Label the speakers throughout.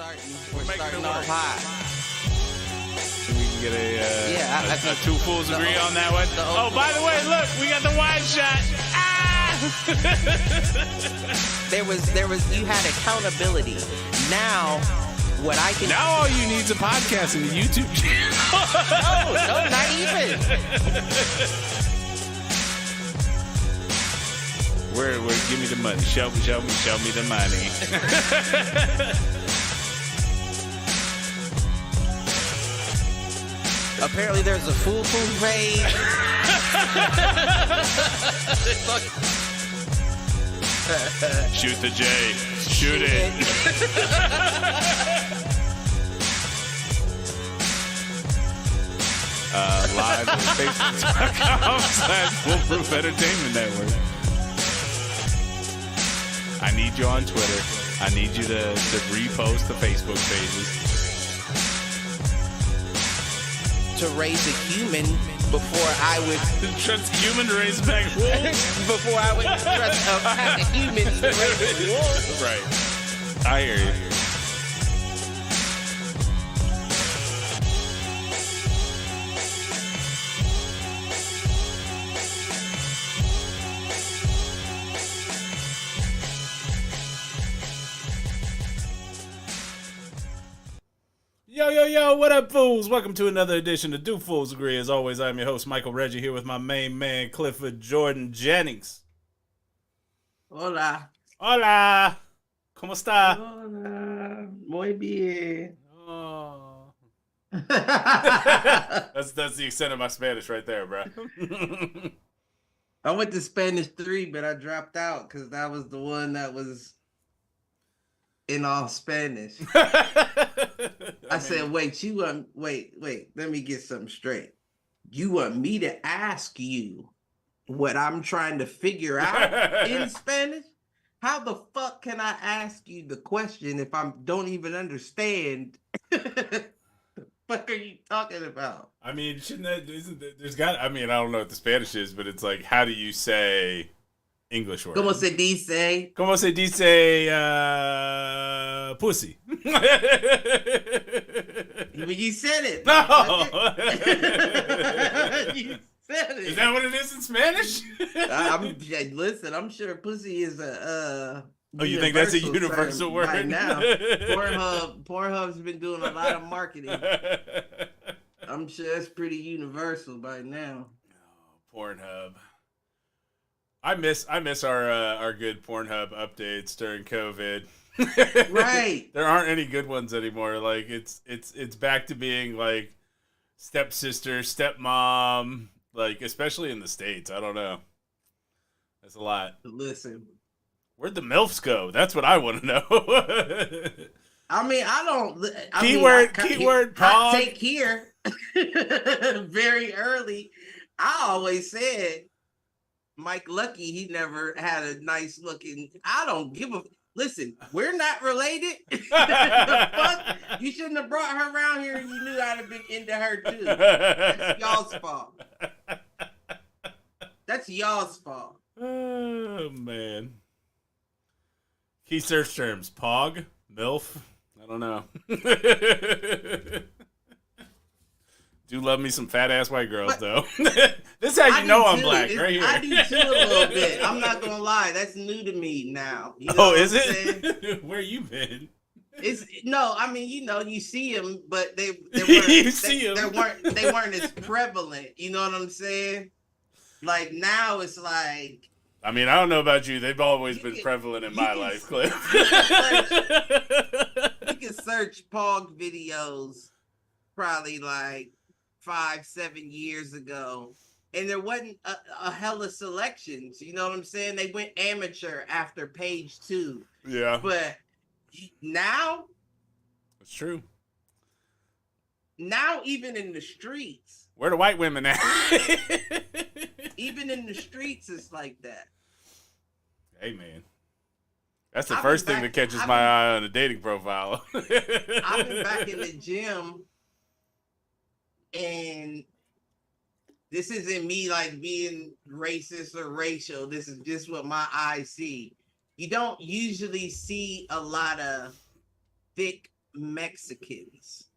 Speaker 1: We're starting off high.
Speaker 2: So we can get a two fools agree on that one. Oh, by the way, look, we got the wide shot. Ah!
Speaker 1: There was you had accountability. Now what I can
Speaker 2: Now all you need is a podcast and a YouTube channel.
Speaker 1: No, not even.
Speaker 2: Where give me the money. Show me the money.
Speaker 1: Apparently there's a Foolproof page.
Speaker 2: Shoot the J. Shoot it. Live on Facebook.com/Foolproof Entertainment Network. I need you on Twitter. I need you to repost the Facebook pages.
Speaker 1: To raise a human before I would
Speaker 2: Trust a human to raise back wolves.
Speaker 1: before I would trust a pack of humans to raise a wolf.
Speaker 2: Right. I hear you. Yo, what up, fools? Welcome to another edition of Do Fools Agree. As always, I'm your host, Michael Reggie, here with my main man, Clifford Jordan Jennings.
Speaker 3: Hola.
Speaker 2: Hola. ¿Cómo está?
Speaker 3: Hola. Muy bien.
Speaker 2: Oh. That's the extent of my Spanish right there, bro.
Speaker 3: I went to Spanish 3, but I dropped out because that was the one that was in all Spanish. I said, wait, let me get something straight. You want me to ask you what I'm trying to figure out in Spanish? How the fuck can I ask you the question if I don't even understand? The fuck are you talking about?
Speaker 2: I mean, I don't know what the Spanish is, but it's like, how do you say English word?
Speaker 3: ¿Cómo se dice?
Speaker 2: ¿Cómo se dice pussy?
Speaker 3: Well, you said it.
Speaker 2: No!
Speaker 3: You said it.
Speaker 2: Is that what it is in Spanish?
Speaker 3: Listen, I'm sure pussy is a
Speaker 2: Oh, you think that's a universal word?
Speaker 3: By now. Pornhub's been doing a lot of marketing. I'm sure it's pretty universal by now.
Speaker 2: Oh, Pornhub. I miss our good Pornhub updates during COVID.
Speaker 3: Right.
Speaker 2: There aren't any good ones anymore. Like it's back to being like stepsister, stepmom, like especially in the States. I don't know. That's a lot.
Speaker 3: Listen.
Speaker 2: Where'd the MILFs go? That's what I want to know.
Speaker 3: I mean, I don't.
Speaker 2: Keyword.
Speaker 3: Hot take here. Very early. I always said Mike Lucky, he never had a nice looking. I don't give a. Listen, we're not related. Fuck? You shouldn't have brought her around here and you knew I'd have been into her too. That's y'all's fault. That's y'all's fault.
Speaker 2: Oh, man. Key search terms. Pog? MILF? I don't know. Do love me some fat ass white girls, though. This is how you know I'm black, right here.
Speaker 3: I do too a little bit. I'm not gonna lie, that's new to me now. You know
Speaker 2: is it? Where you been?
Speaker 3: I mean, you see them, but they weren't as prevalent. You know what I'm saying? Like now, it's like.
Speaker 2: I mean, I don't know about you. They've always been prevalent in my life, Cliff.
Speaker 3: You can search Pog videos probably like 5-7 years ago, and there wasn't a hella selections. You know what I'm saying? They went amateur after page 2.
Speaker 2: Yeah.
Speaker 3: But now,
Speaker 2: it's true.
Speaker 3: Now, even in the streets,
Speaker 2: where the white women at?
Speaker 3: Even in the streets, it's like that.
Speaker 2: Hey, man. That's the first thing that catches my eye on a dating profile.
Speaker 3: I've been back in the gym, and this isn't me like being racist or racial. This is just what my eyes see. You don't usually see a lot of thick Mexicans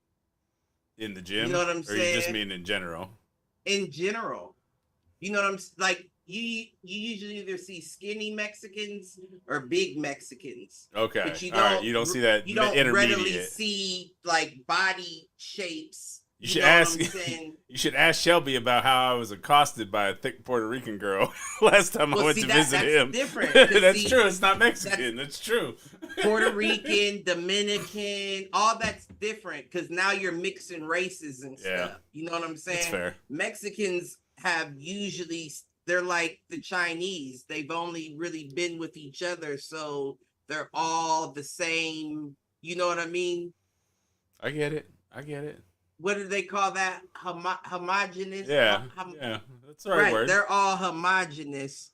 Speaker 2: In the gym?
Speaker 3: You know what I'm
Speaker 2: Or you just
Speaker 3: saying?
Speaker 2: mean in general?
Speaker 3: in general. You know what like you usually either see skinny Mexicans or big Mexicans,
Speaker 2: Okay.
Speaker 3: but you
Speaker 2: All right.
Speaker 3: don't
Speaker 2: You don't see that
Speaker 3: you don't readily
Speaker 2: intermediate.
Speaker 3: see like body shapes.
Speaker 2: You
Speaker 3: You
Speaker 2: should
Speaker 3: know what
Speaker 2: ask.
Speaker 3: I'm saying?
Speaker 2: You should ask Shelby about how I was accosted by a thick Puerto Rican girl last time I
Speaker 3: Well,
Speaker 2: went
Speaker 3: see
Speaker 2: to visit
Speaker 3: that's
Speaker 2: him.
Speaker 3: different.
Speaker 2: That's
Speaker 3: See,
Speaker 2: true. It's not
Speaker 3: that's
Speaker 2: Mexican. That's true.
Speaker 3: Puerto Rican, Dominican, all that's different because now you're mixing races and
Speaker 2: Yeah.
Speaker 3: stuff. You know what I'm
Speaker 2: That's
Speaker 3: saying?
Speaker 2: fair.
Speaker 3: Mexicans have usually they're like the Chinese. They've only really been with each other, so they're all the same. You know what I mean?
Speaker 2: I get it. I get it.
Speaker 3: What do they call that? Homogenous.
Speaker 2: Yeah. Yeah. That's the right
Speaker 3: Right,
Speaker 2: word.
Speaker 3: they're all homogenous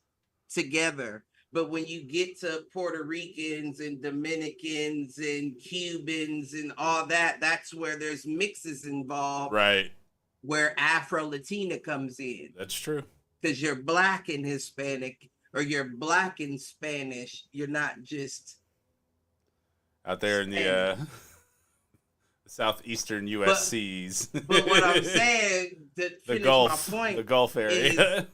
Speaker 3: together. But when you get to Puerto Ricans and Dominicans and Cubans and all that, that's where there's mixes involved,
Speaker 2: Right.
Speaker 3: where Afro Latina comes in.
Speaker 2: That's true.
Speaker 3: Because you're Black and Hispanic, or you're Black and Spanish. You're not just
Speaker 2: Out there in the
Speaker 3: Spanish.
Speaker 2: southeastern U.S. seas.
Speaker 3: But what I'm saying, to
Speaker 2: the
Speaker 3: finish
Speaker 2: Gulf,
Speaker 3: my point,
Speaker 2: the Gulf area.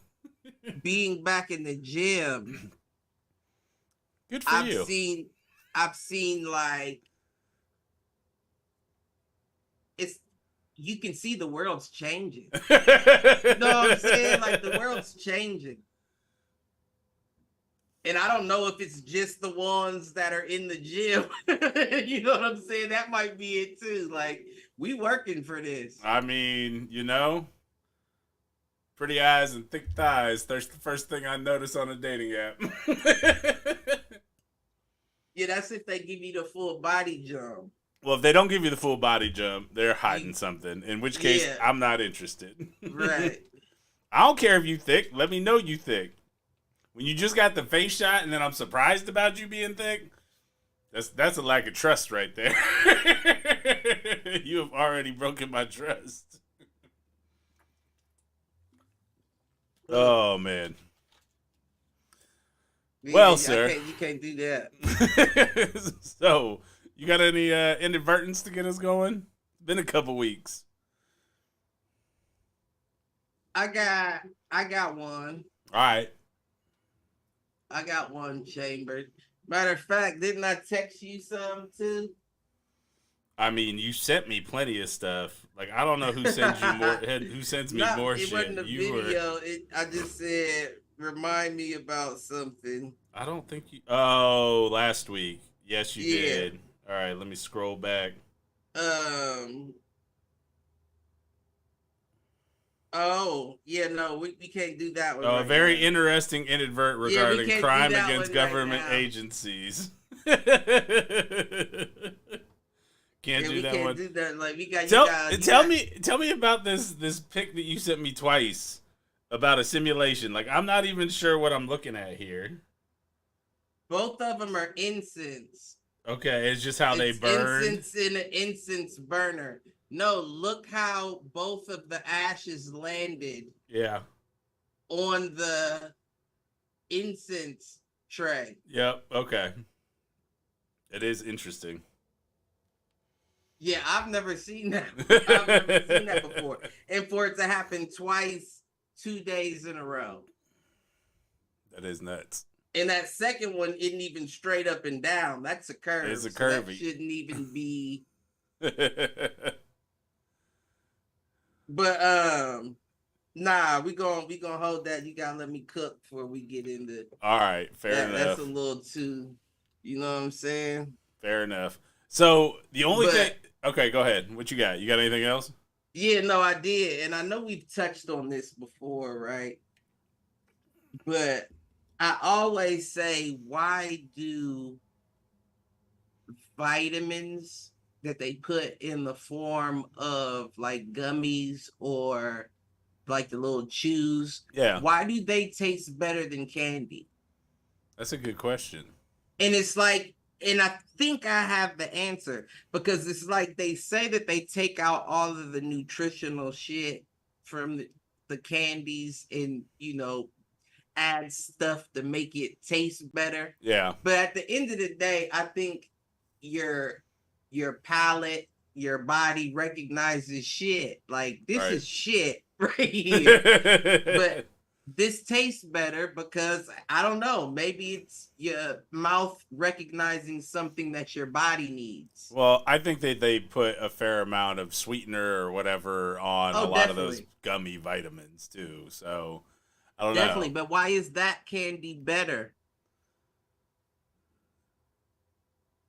Speaker 3: being back in the gym,
Speaker 2: Good for you.
Speaker 3: I've seen like you can see the world's changing. You know what I'm saying? Like the world's changing. And I don't know if it's just the ones that are in the gym. You know what I'm saying? That might be it too. Like we working for this.
Speaker 2: I mean, pretty eyes and thick thighs. That's the first thing I notice on a dating app.
Speaker 3: Yeah, that's if they give you the full body jump.
Speaker 2: Well, if they don't give you the full body jump, they're hiding something. In which case,
Speaker 3: Yeah.
Speaker 2: I'm not interested.
Speaker 3: Right.
Speaker 2: I don't care if you thick. Let me know you thick. When you just got the face shot and then I'm surprised about you being thick, that's a lack of trust right there. You have already broken my trust. Oh, man. Well, sir.
Speaker 3: You can't do that.
Speaker 2: So, you got any inadvertents to get us going? Been a couple weeks.
Speaker 3: I got one.
Speaker 2: All right.
Speaker 3: I got one chambered. Matter of fact, didn't I text you some too?
Speaker 2: I mean, you sent me plenty of stuff. Like, I don't know who sends you more. Who sends me more shit?
Speaker 3: It wasn't a video. I just said, remind me about something.
Speaker 2: I don't think you. Oh, last week. Yes, you
Speaker 3: Yeah.
Speaker 2: did. All right, let me scroll back.
Speaker 3: Oh, yeah, no, we can't do that one.
Speaker 2: Oh, a
Speaker 3: right
Speaker 2: very
Speaker 3: now.
Speaker 2: interesting inadvert regarding
Speaker 3: can't do
Speaker 2: crime
Speaker 3: that
Speaker 2: against
Speaker 3: one right
Speaker 2: government
Speaker 3: now.
Speaker 2: agencies. Can't
Speaker 3: Yeah,
Speaker 2: do
Speaker 3: we
Speaker 2: that
Speaker 3: can't
Speaker 2: one.
Speaker 3: do that. Like we got.
Speaker 2: Tell me about this pic that you sent me twice about a simulation. Like, I'm not even sure what I'm looking at here.
Speaker 3: Both of them are incense.
Speaker 2: Okay, it's just how they burn.
Speaker 3: Incense in an incense burner. No, look how both of the ashes landed
Speaker 2: Yeah.
Speaker 3: on the incense tray.
Speaker 2: Yep. Okay. It is interesting.
Speaker 3: Yeah, I've never seen that. I've never seen that before. And for it to happen twice, 2 days in a row.
Speaker 2: That is nuts.
Speaker 3: And that second one isn't even straight up and down. That's a curve.
Speaker 2: It's a
Speaker 3: so
Speaker 2: curvy.
Speaker 3: that shouldn't even be. But nah, we gonna hold that. You gotta let me cook before we get into.
Speaker 2: All right, fair enough.
Speaker 3: That's a little too. You know what I'm saying?
Speaker 2: Fair enough. So the only thing. Okay, go ahead. What you got? You got anything else?
Speaker 3: Yeah, no, I did, and I know we've touched on this before, right? But I always say, why do vitamins that they put in the form of like gummies or like the little chews,
Speaker 2: Yeah.
Speaker 3: why do they taste better than candy?
Speaker 2: That's a good question.
Speaker 3: And it's like, and I think I have the answer because it's like they say that they take out all of the nutritional shit from the candies and, add stuff to make it taste better.
Speaker 2: Yeah.
Speaker 3: But at the end of the day, I think your your palate, your body recognizes shit. Like this
Speaker 2: Right.
Speaker 3: is shit right here. But this tastes better because I don't know, maybe it's your mouth recognizing something that your body needs.
Speaker 2: Well, I think they put a fair amount of sweetener or whatever on a lot of those gummy vitamins too. So I don't know.
Speaker 3: But why is that candy better?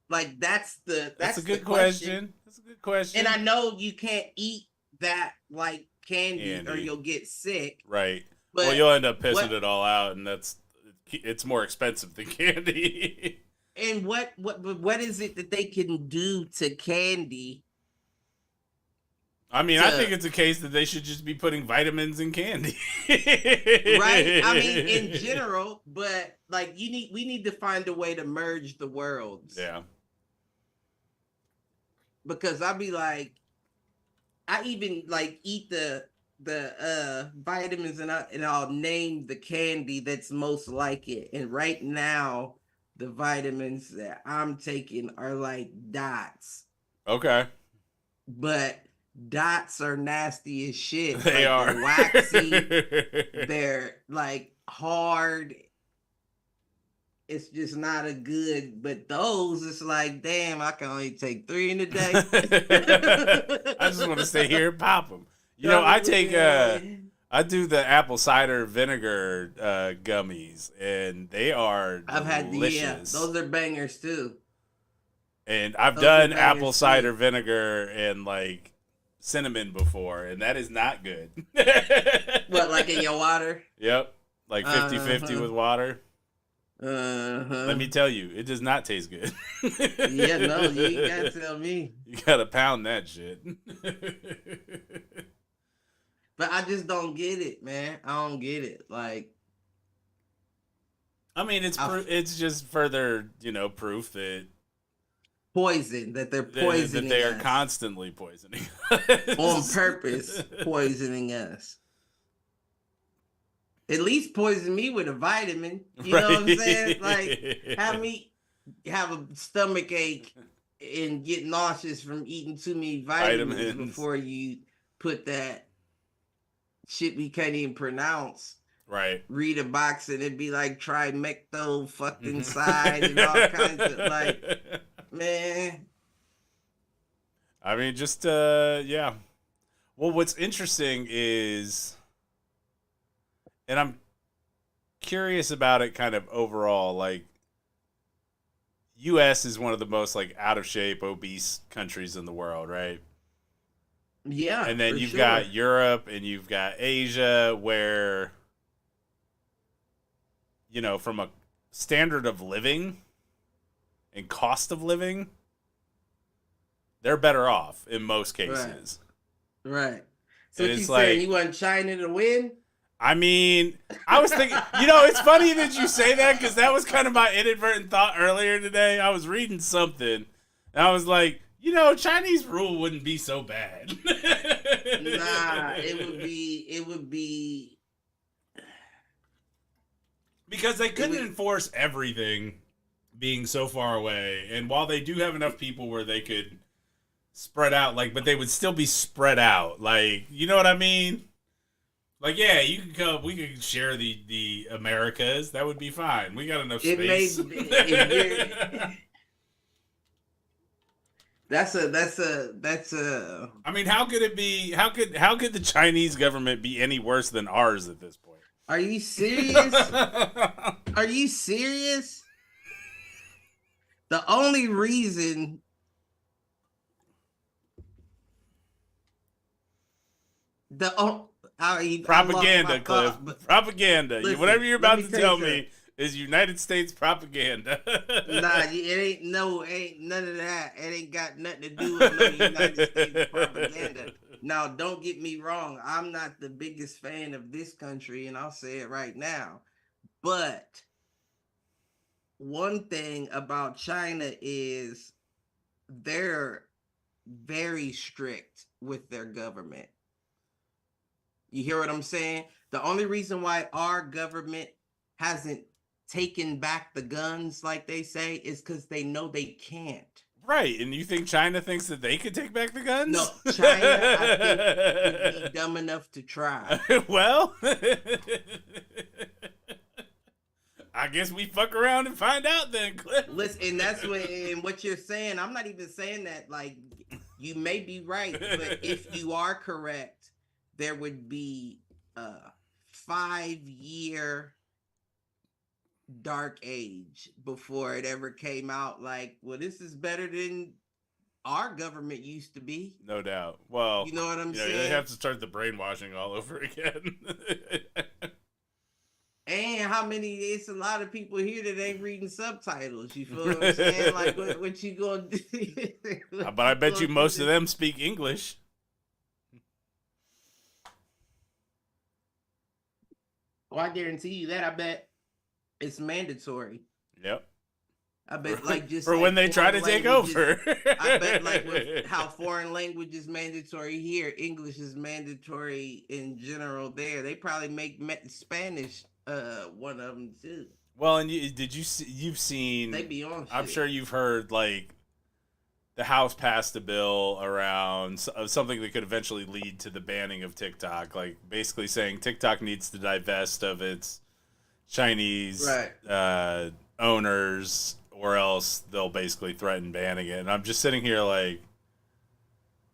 Speaker 3: Like that's
Speaker 2: a good question. That's a good question.
Speaker 3: And I know you can't eat that like candy. Or you'll get sick.
Speaker 2: Right. But well, you'll end up pissing it all out, and it's more expensive than candy.
Speaker 3: And what is it that they can do to candy?
Speaker 2: I mean, I think it's a case that they should just be putting vitamins in candy.
Speaker 3: Right? I mean, in general, but like we need to find a way to merge the worlds.
Speaker 2: Yeah.
Speaker 3: Because I even like eat the vitamins and I'll name the candy that's most like it. And right now, the vitamins that I'm taking are like dots.
Speaker 2: Okay.
Speaker 3: But dots are nasty as shit.
Speaker 2: They are.
Speaker 3: They're waxy. They're like hard. It's just not a good. But those, it's like, damn, I can only take 3 in a day.
Speaker 2: I just want to stay here and pop them. You know, I do the apple cider vinegar gummies, and they are delicious.
Speaker 3: I've had those are bangers too.
Speaker 2: And I've done apple cider vinegar and like cinnamon before, and that is not good.
Speaker 3: What, like in your water?
Speaker 2: Yep, like 50-50 with water. Let me tell you, it does not taste good.
Speaker 3: Yeah, no, you ain't gotta tell me.
Speaker 2: You gotta pound that shit.
Speaker 3: But I just don't get it, man. I don't get it. Like,
Speaker 2: I mean, it's just further, proof that
Speaker 3: they're poisoning
Speaker 2: that they are
Speaker 3: us.
Speaker 2: Constantly poisoning
Speaker 3: us. On purpose, poisoning us. At least poison me with a vitamin. You know what I'm saying? Like, have me have a stomach ache and get nauseous from eating too many vitamins before you put that shit we can't even pronounce.
Speaker 2: Right.
Speaker 3: Read a box and it'd be like trimecto fucking side and all kinds of like, man.
Speaker 2: I mean, just yeah. Well, what's interesting is, and I'm curious about it kind of overall, like, U.S. is one of the most, like, out-of-shape, obese countries in the world, right?
Speaker 3: Yeah,
Speaker 2: and then you've got Europe and you've got Asia where, from a standard of living and cost of living, they're better off in most cases.
Speaker 3: Right. So what you saying, you want China to win?
Speaker 2: I mean, I was thinking, it's funny that you say that because that was kind of my inadvertent thought earlier today. I was reading something and I was like, Chinese rule wouldn't be so bad.
Speaker 3: Nah, it would be
Speaker 2: because they couldn't enforce everything being so far away. And while they do have enough people where they could spread out, but they would still be spread out. Like, you know what I mean? Like, yeah, you can come. We could share the Americas. That would be fine. We got enough space. That's a. I mean, how could it be? How could the Chinese government be any worse than ours at this point?
Speaker 3: Are you serious? Are you serious? The only reason.
Speaker 2: Propaganda, Cliff. Propaganda.
Speaker 3: Listen,
Speaker 2: whatever you're about to tell me is United States propaganda.
Speaker 3: Nah, it ain't none of that. It ain't got nothing to do with no United States propaganda. Now, don't get me wrong. I'm not the biggest fan of this country, and I'll say it right now. But one thing about China is they're very strict with their government. You hear what I'm saying? The only reason why our government hasn't taken back the guns like they say is because they know they can't.
Speaker 2: Right, and you think China thinks that they could take back the guns?
Speaker 3: No, China, I think, would be dumb enough to try.
Speaker 2: Well, I guess we fuck around and find out then, Cliff.
Speaker 3: Listen, and that's what you're saying. I'm not even saying that. Like, you may be right, but if you are correct, there would be a 5-year dark age before it ever came out. Like, well, this is better than our government used to be.
Speaker 2: No doubt. Well,
Speaker 3: you know what I'm saying?
Speaker 2: They have to start the brainwashing all over again.
Speaker 3: And how many? It's a lot of people here that ain't reading subtitles. You feel what I'm saying? Like, what you gonna do?
Speaker 2: But I bet you most of them speak English.
Speaker 3: Well, I guarantee you that. I bet it's mandatory.
Speaker 2: Yep.
Speaker 3: I bet, like, just
Speaker 2: for
Speaker 3: like
Speaker 2: when they try to take over.
Speaker 3: I bet, like, with how foreign language is mandatory here, English is mandatory in general. There, they probably make Spanish one of them too.
Speaker 2: Well, and you've seen?
Speaker 3: They be on.
Speaker 2: I'm
Speaker 3: shit.
Speaker 2: sure you've heard, like, the House passed a bill around something that could eventually lead to the banning of TikTok, like basically saying TikTok needs to divest of its Chinese owners, or else they'll basically threaten banning it. And I'm just sitting here like,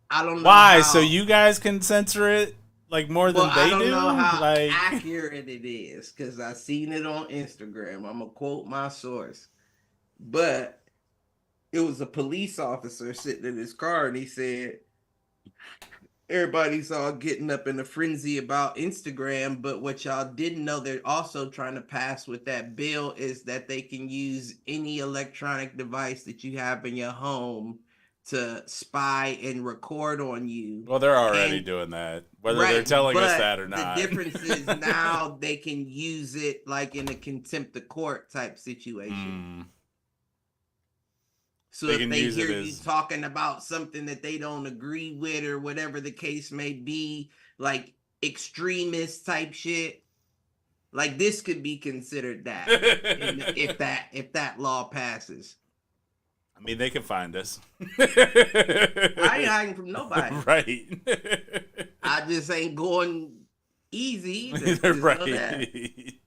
Speaker 3: I don't know
Speaker 2: why?
Speaker 3: how,
Speaker 2: So you guys can censor it like more than they do?
Speaker 3: I don't know how
Speaker 2: like,
Speaker 3: accurate it is because I seen it on Instagram. I'm gonna quote my source, but it was a police officer sitting in his car, and he said, everybody's all getting up in a frenzy about Instagram, but what y'all didn't know they're also trying to pass with that bill is that they can use any electronic device that you have in your home to spy and record on you.
Speaker 2: Well, they're already doing that, whether they're telling us that or not.
Speaker 3: The difference is now they can use it like in a contempt of court type situation. So if they hear you talking about something that they don't agree with or whatever the case may be, like extremist type shit, like this could be considered that if that law passes.
Speaker 2: I mean, they can find us.
Speaker 3: I ain't hiding from nobody.
Speaker 2: Right.
Speaker 3: I just ain't going easy.
Speaker 2: Right.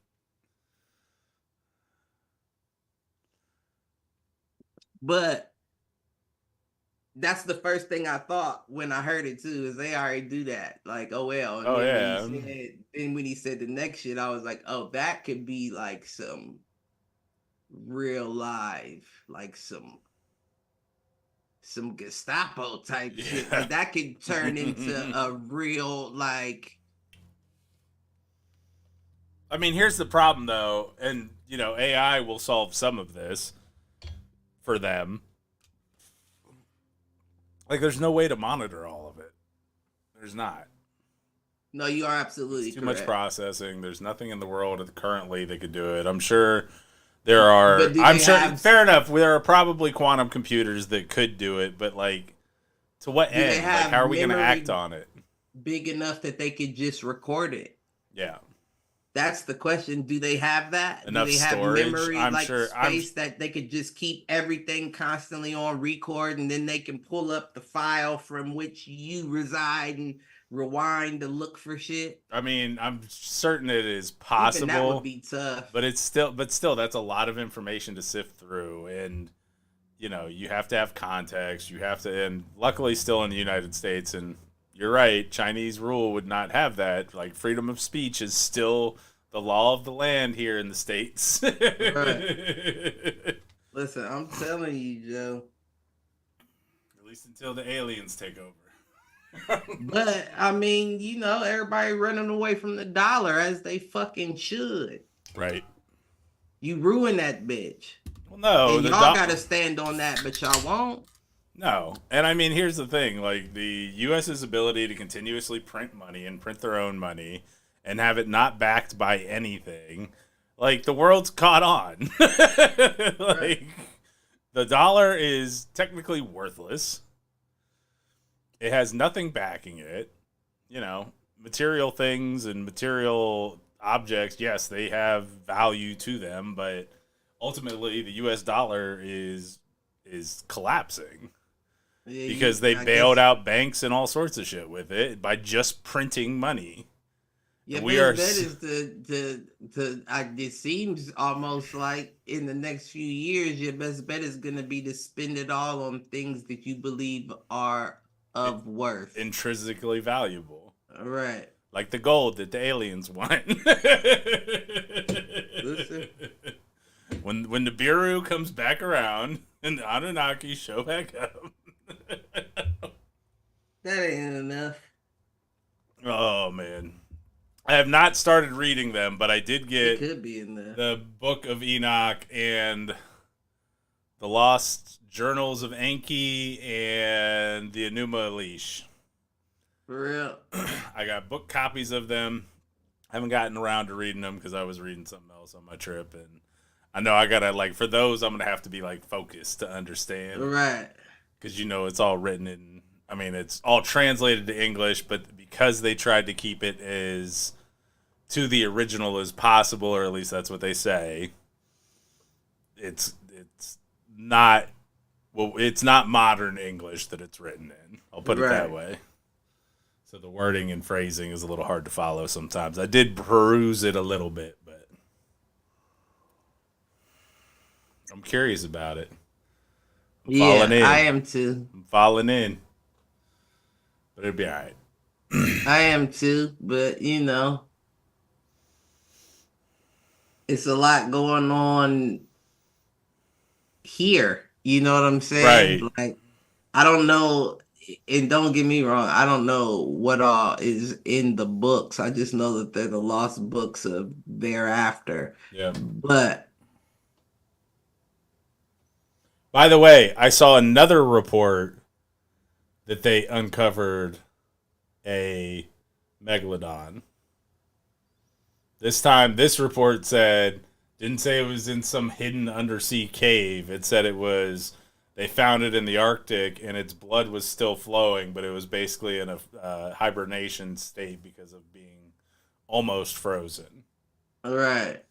Speaker 3: But that's the first thing I thought when I heard it too, is they already do that. Like, oh well. And then when he said the next shit, I was like, oh, that could be like some real live, like some Gestapo type shit. Like that could turn into a real like.
Speaker 2: I mean, here's the problem though, and AI will solve some of this for them. Like, there's no way to monitor all of it. There's not.
Speaker 3: No, you are absolutely
Speaker 2: too
Speaker 3: correct.
Speaker 2: Much processing. There's nothing in the world currently that could do it. I'm sure there are. Fair enough. There are probably quantum computers that could do it, but like, to what end? Like, how are we going to act on it?
Speaker 3: Big enough that they could just record it.
Speaker 2: Yeah.
Speaker 3: That's the question. Do they have that?
Speaker 2: Enough
Speaker 3: do they have
Speaker 2: storage?
Speaker 3: memory,
Speaker 2: I'm
Speaker 3: like
Speaker 2: sure,
Speaker 3: space that they could just keep everything constantly on record, and then they can pull up the file from which you reside and rewind to look for shit?
Speaker 2: I mean, I'm certain it is possible.
Speaker 3: Even that would be tough.
Speaker 2: But still, that's a lot of information to sift through, and you have to have context. You have to, and luckily, still in the United States, and you're right, Chinese rule would not have that. Like, freedom of speech is still the law of the land here in the States.
Speaker 3: Right. Listen, I'm telling you, Joe.
Speaker 2: At least until the aliens take over.
Speaker 3: But, I mean, everybody running away from the dollar as they fucking should.
Speaker 2: Right.
Speaker 3: You ruin that bitch.
Speaker 2: Well, no.
Speaker 3: And y'all gotta stand on that, but y'all won't.
Speaker 2: No. And I mean, here's the thing. Like, the U.S.'s ability to continuously print money and print their own money and have it not backed by anything, like, the world's caught on. Like, the dollar is technically worthless. It has nothing backing it. Material things and material objects, yes, they have value to them, but ultimately the U.S. dollar is is collapsing.
Speaker 3: Yeah,
Speaker 2: Because they bailed out banks and all sorts of shit with it by just printing money.
Speaker 3: Yeah,
Speaker 2: we are.
Speaker 3: That is it seems almost like in the next few years, your best bet is going to be to spend it all on things that you believe are of worth,
Speaker 2: intrinsically valuable.
Speaker 3: Right.
Speaker 2: Like the gold that the aliens want.
Speaker 3: Listen.
Speaker 2: When the Biru comes back around and the Anunnaki show back up.
Speaker 3: That ain't enough.
Speaker 2: Oh, man. I have not started reading them, but I did get
Speaker 3: it could be in there.
Speaker 2: The Book of Enoch and the Lost Journals of Enki and the Enuma Elish.
Speaker 3: For real.
Speaker 2: I got book copies of them. I haven't gotten around to reading them because I was reading something else on my trip. And I know I got to, like, for those, I'm going to have to be, like, focused to understand.
Speaker 3: Right.
Speaker 2: Because, you know, it's all written in, I mean, it's all translated to English, but because they tried to keep it as to the original as possible, or at least that's what they say, it's not, well, it's not modern English that it's written in. I'll put it that way. So the wording and phrasing is a little hard to follow sometimes. I did peruse it a little bit, but I'm curious about it.
Speaker 3: Yeah, I am too.
Speaker 2: I'm falling in. But it'll be all right.
Speaker 3: I am too, but you know, it's a lot going on here. You know what I'm saying?
Speaker 2: Right.
Speaker 3: Like, I don't know, and don't get me wrong, I don't know what all is in the books. I just know that they're the lost books of thereafter.
Speaker 2: Yeah.
Speaker 3: But
Speaker 2: by the way, I saw another report that they uncovered a megalodon. This time, this report didn't say it was in some hidden undersea cave. It said it was, they found it in the Arctic and its blood was still flowing, but it was basically in a hibernation state because of being almost frozen.
Speaker 3: all right.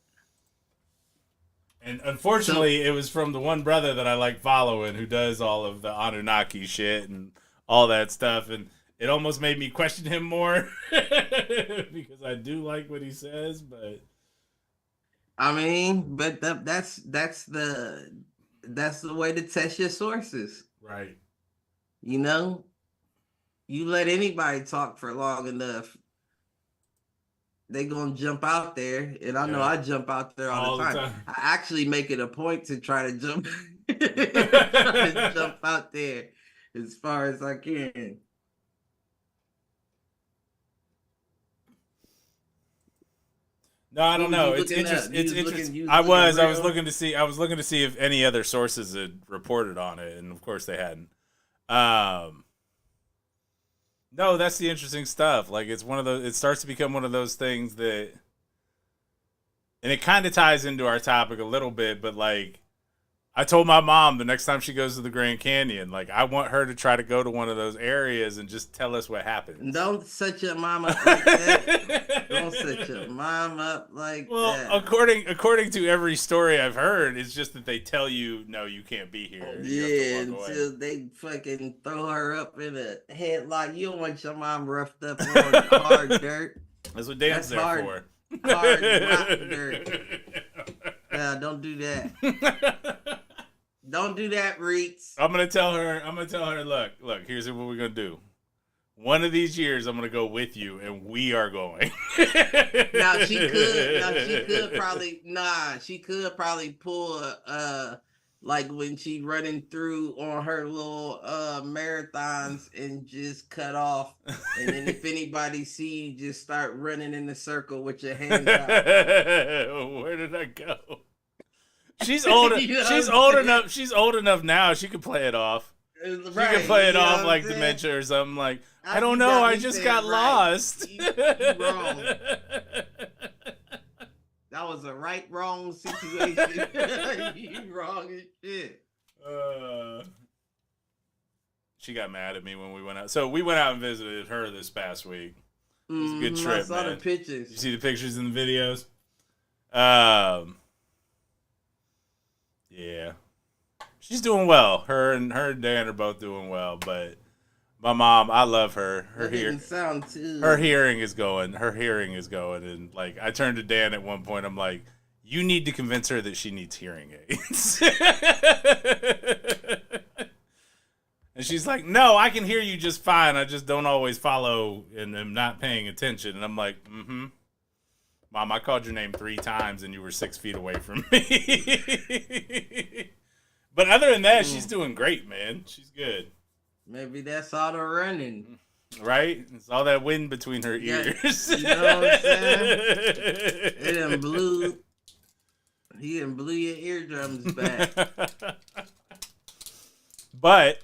Speaker 2: And unfortunately, it was from the one brother that I like following who does all of the Anunnaki shit and all that stuff. And it almost made me question him more because I do like what he says, but
Speaker 3: I mean, but that's the way to test your sources.
Speaker 2: Right.
Speaker 3: You know, you let anybody talk for long enough, they gonna jump out there, and I know I jump out there all the time. I actually make it a point to try to jump, jump out there as far as I can.
Speaker 2: No, I don't know. It's interesting. It's interesting. I was looking to see if any other sources had reported on it, and of course they hadn't. No, that's the interesting stuff. Like, it's one of those. It starts to become one of those things that, and it kind of ties into our topic a little bit. But like, I told my mom the next time she goes to the Grand Canyon, like, I want her to try to go to one of those areas and just tell us what happens.
Speaker 3: Don't set your mom up like that. Don't set your mom up like that.
Speaker 2: Well, according to every story I've heard, it's just that they tell you, no, you can't be here.
Speaker 3: Yeah, until they fucking throw her up in a headlock. You don't want your mom roughed up on hard dirt.
Speaker 2: That's what Dan's there for.
Speaker 3: Hard rotten dirt. Yeah, don't do that. Don't do that, Reeds.
Speaker 2: I'm gonna tell her. Look. Here's what we're gonna do. One of these years, I'm gonna go with you, and we are going.
Speaker 3: Now she could probably pull like when she running through on her little marathons and just cut off, and then if anybody see you, just start running in a circle with your hands out.
Speaker 2: Where did I go? She's old. She's old enough. She's old enough now. She can play it off. She can play it off like dementia or something. Like, I don't know. I just got lost.
Speaker 3: You wrong. That was a wrong situation. You wrong as shit.
Speaker 2: She got mad at me when we went out. So we went out and visited her this past week. It was a good trip,
Speaker 3: I saw the pictures.
Speaker 2: You see the pictures and the videos? Yeah. She's doing well. Her and Dan are both doing well, but my mom, I love her.
Speaker 3: That didn't sound too.
Speaker 2: Her hearing is going. And like, I turned to Dan at one point. I'm like, you need to convince her that she needs hearing aids. And she's like, no, I can hear you just fine. I just don't always follow and am not paying attention. And I'm like, Mom, I called your name 3 times and you were 6 feet away from me. But other than that, she's doing great, man. She's good.
Speaker 3: Maybe that's all the running.
Speaker 2: Right? It's all that wind between her ears.
Speaker 3: You know what I'm saying? He done blew your eardrums back.
Speaker 2: But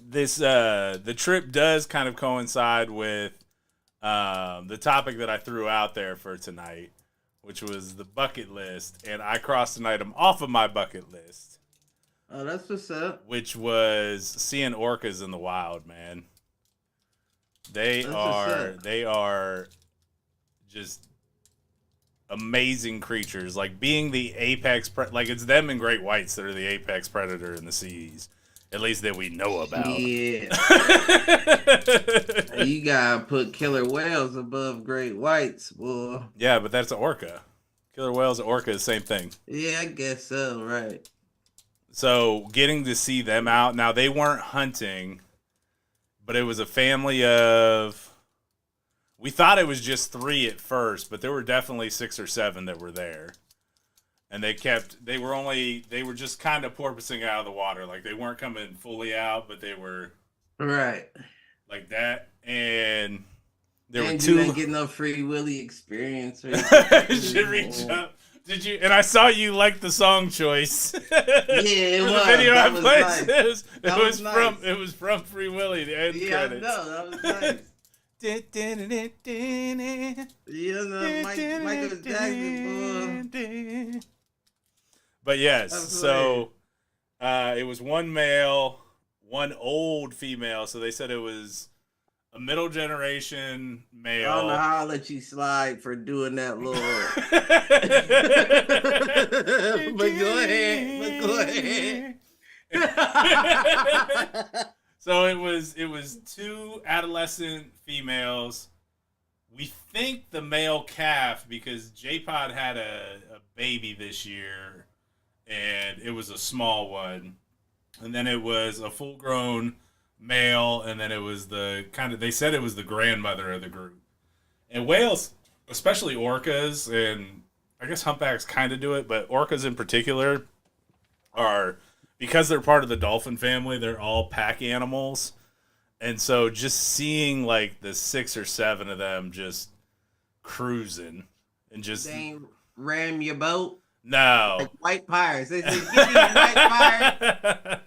Speaker 2: this the trip does kind of coincide with the topic that I threw out there for tonight, which was the bucket list, and I crossed an item off of my bucket list.
Speaker 3: Oh, that's what's up.
Speaker 2: Which was seeing orcas in the wild, man. They are just amazing creatures. Like being the apex, like it's them and great whites that are the apex predator in the seas. At least that we know about.
Speaker 3: Yeah. You gotta put killer whales above great whites, boy.
Speaker 2: Yeah, but that's an orca. Killer whales, orca, is the same thing.
Speaker 3: Yeah, I guess so, right.
Speaker 2: So getting to see them out. Now, they weren't hunting, but it was a family of... We thought it was just 3 at first, but there were definitely 6 or 7 that were there. And they were just kind of porpoising out of the water. Like, they weren't coming fully out, but they were...
Speaker 3: Right.
Speaker 2: Like that. And there were 2...
Speaker 3: You didn't get no Free Willy experience.
Speaker 2: Should reach up. Did you? And I saw you like the song choice.
Speaker 3: Yeah, it was.
Speaker 2: The video
Speaker 3: that
Speaker 2: I
Speaker 3: was
Speaker 2: played.
Speaker 3: Nice.
Speaker 2: It was from Free Willy. The end credits.
Speaker 3: I know. That was nice. Michael Jackson, boy.
Speaker 2: But yes, so it was 1 male, 1 old female. So they said it was a middle generation male.
Speaker 3: I don't know how I'll let you slide for doing that, Lord. But go ahead.
Speaker 2: So it was 2 adolescent females. We think the male calf, because J-Pod had a baby this year, and it was a small one. And then it was a full-grown male, and then it was they said it was the grandmother of the group. And whales, especially orcas, and I guess humpbacks kind of do it, but orcas in particular are, because they're part of the dolphin family, they're all pack animals. And so just seeing like the 6 or 7 of them just cruising and just...
Speaker 3: They ain't ram your boat?
Speaker 2: No.
Speaker 3: Like white pirates. They said, give me the white pirate.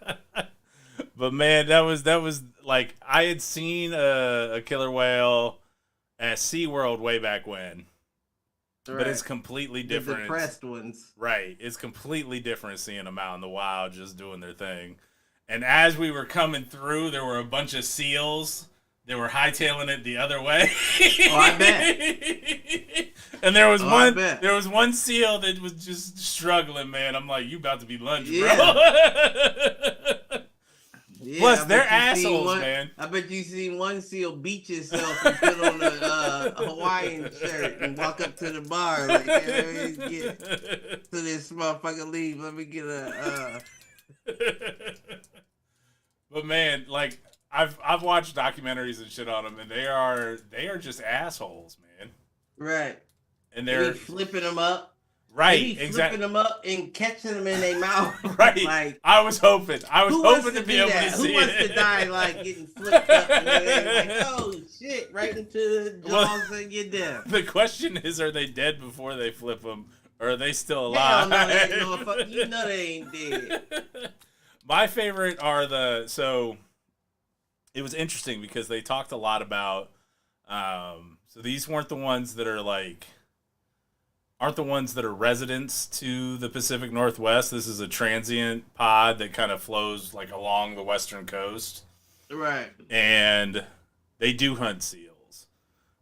Speaker 2: But man, that was like, I had seen a killer whale at SeaWorld way back when. Right. But it's completely different.
Speaker 3: The depressed ones.
Speaker 2: Right. It's completely different seeing them out in the wild just doing their thing. And as we were coming through, there were a bunch of seals that were hightailing it the other way.
Speaker 3: Oh, I bet.
Speaker 2: And there was one seal that was just struggling, man. I'm like, you about to be lunged, bro.
Speaker 3: Yeah,
Speaker 2: plus, they're assholes, man.
Speaker 3: I bet you seen one seal beat himself and put on a Hawaiian shirt and walk up to the bar like, hey, get to this motherfucker leave. Let me get a.
Speaker 2: But man, like I've watched documentaries and shit on them, and they are just assholes, man.
Speaker 3: Right.
Speaker 2: And they're
Speaker 3: flipping them up.
Speaker 2: Right,
Speaker 3: exactly. Flipping them up and catching them in their mouth.
Speaker 2: Right.
Speaker 3: Like,
Speaker 2: I was hoping to be able to see it.
Speaker 3: Who wants to die like getting flipped up and like, oh shit, right into the jaws and you're dead.
Speaker 2: The question is, are they dead before they flip them, or are they still alive?
Speaker 3: Hell no, you know they ain't dead.
Speaker 2: My favorite are so it was interesting because they talked a lot about, so these weren't the ones that are like, aren't the ones that are residents to the Pacific Northwest. This is a transient pod that kind of flows like along the western coast.
Speaker 3: Right.
Speaker 2: And they do hunt seals.